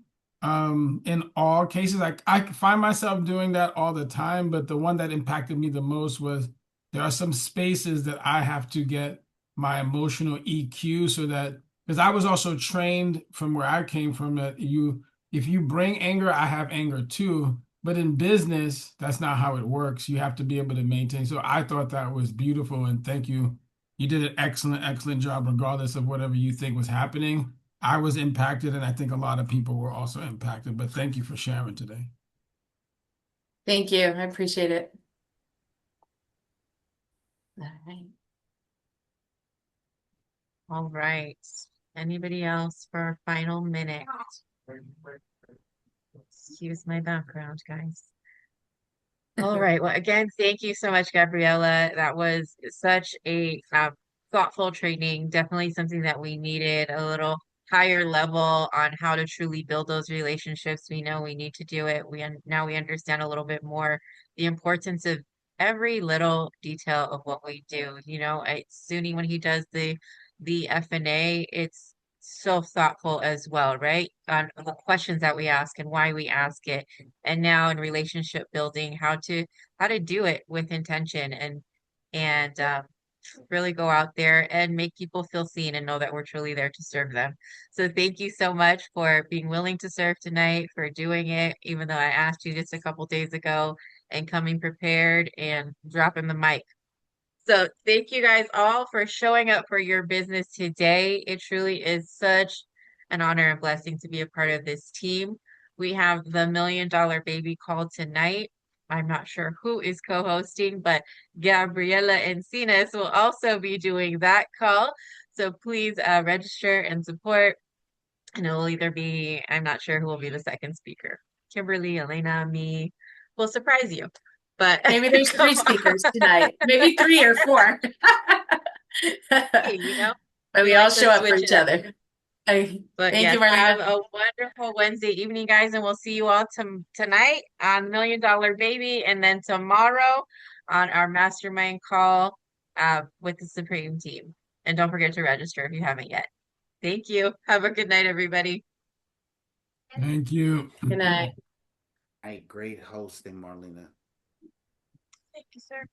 in all cases, I find myself doing that all the time. But the one that impacted me the most was there are some spaces that I have to get my emotional EQ so that, because I was also trained from where I came from, that if you bring anger, I have anger too. But in business, that's not how it works. You have to be able to maintain. So I thought that was beautiful. And thank you. You did an excellent, excellent job, regardless of whatever you think was happening. I was impacted, and I think a lot of people were also impacted. But thank you for sharing today. Thank you. I appreciate it. All right. All right. Anybody else for our final minute? Excuse my background, guys. All right. Well, again, thank you so much, Gabriella. That was such a thoughtful training. Definitely something that we needed, a little higher level on how to truly build those relationships. We know we need to do it. Now we understand a little bit more the importance of every little detail of what we do. You know, Suni, when he does the F&A, it's so thoughtful as well, right? On the questions that we ask and why we ask it. And now in relationship building, how to do it with intention and really go out there and make people feel seen and know that we're truly there to serve them. So thank you so much for being willing to serve tonight, for doing it, even though I asked you just a couple days ago, and coming prepared and dropping the mic. So thank you guys all for showing up for your business today. It truly is such an honor and blessing to be a part of this team. We have the $1 Million Baby call tonight. I'm not sure who is co-hosting, but Gabriella Encinas will also be doing that call. So please register and support. And it will either be, I'm not sure who will be the second speaker. Kimberly, Elena, me. We'll surprise you. But Maybe there's come 3 speakers tonight. Maybe 3 or 4. Hey, you know, But we we all like to show up for switch each it up. other. But Thank yes, you, have Marlena. a wonderful Wednesday evening, guys, and we'll see you all tonight on $1 Million Baby, and then tomorrow on our mastermind call with the Supreme team. And don't forget to register if you haven't yet. Thank you. Have a good night, everybody. Thank you. Good night. Hey, great hosting, Marlena. Thank you, sir.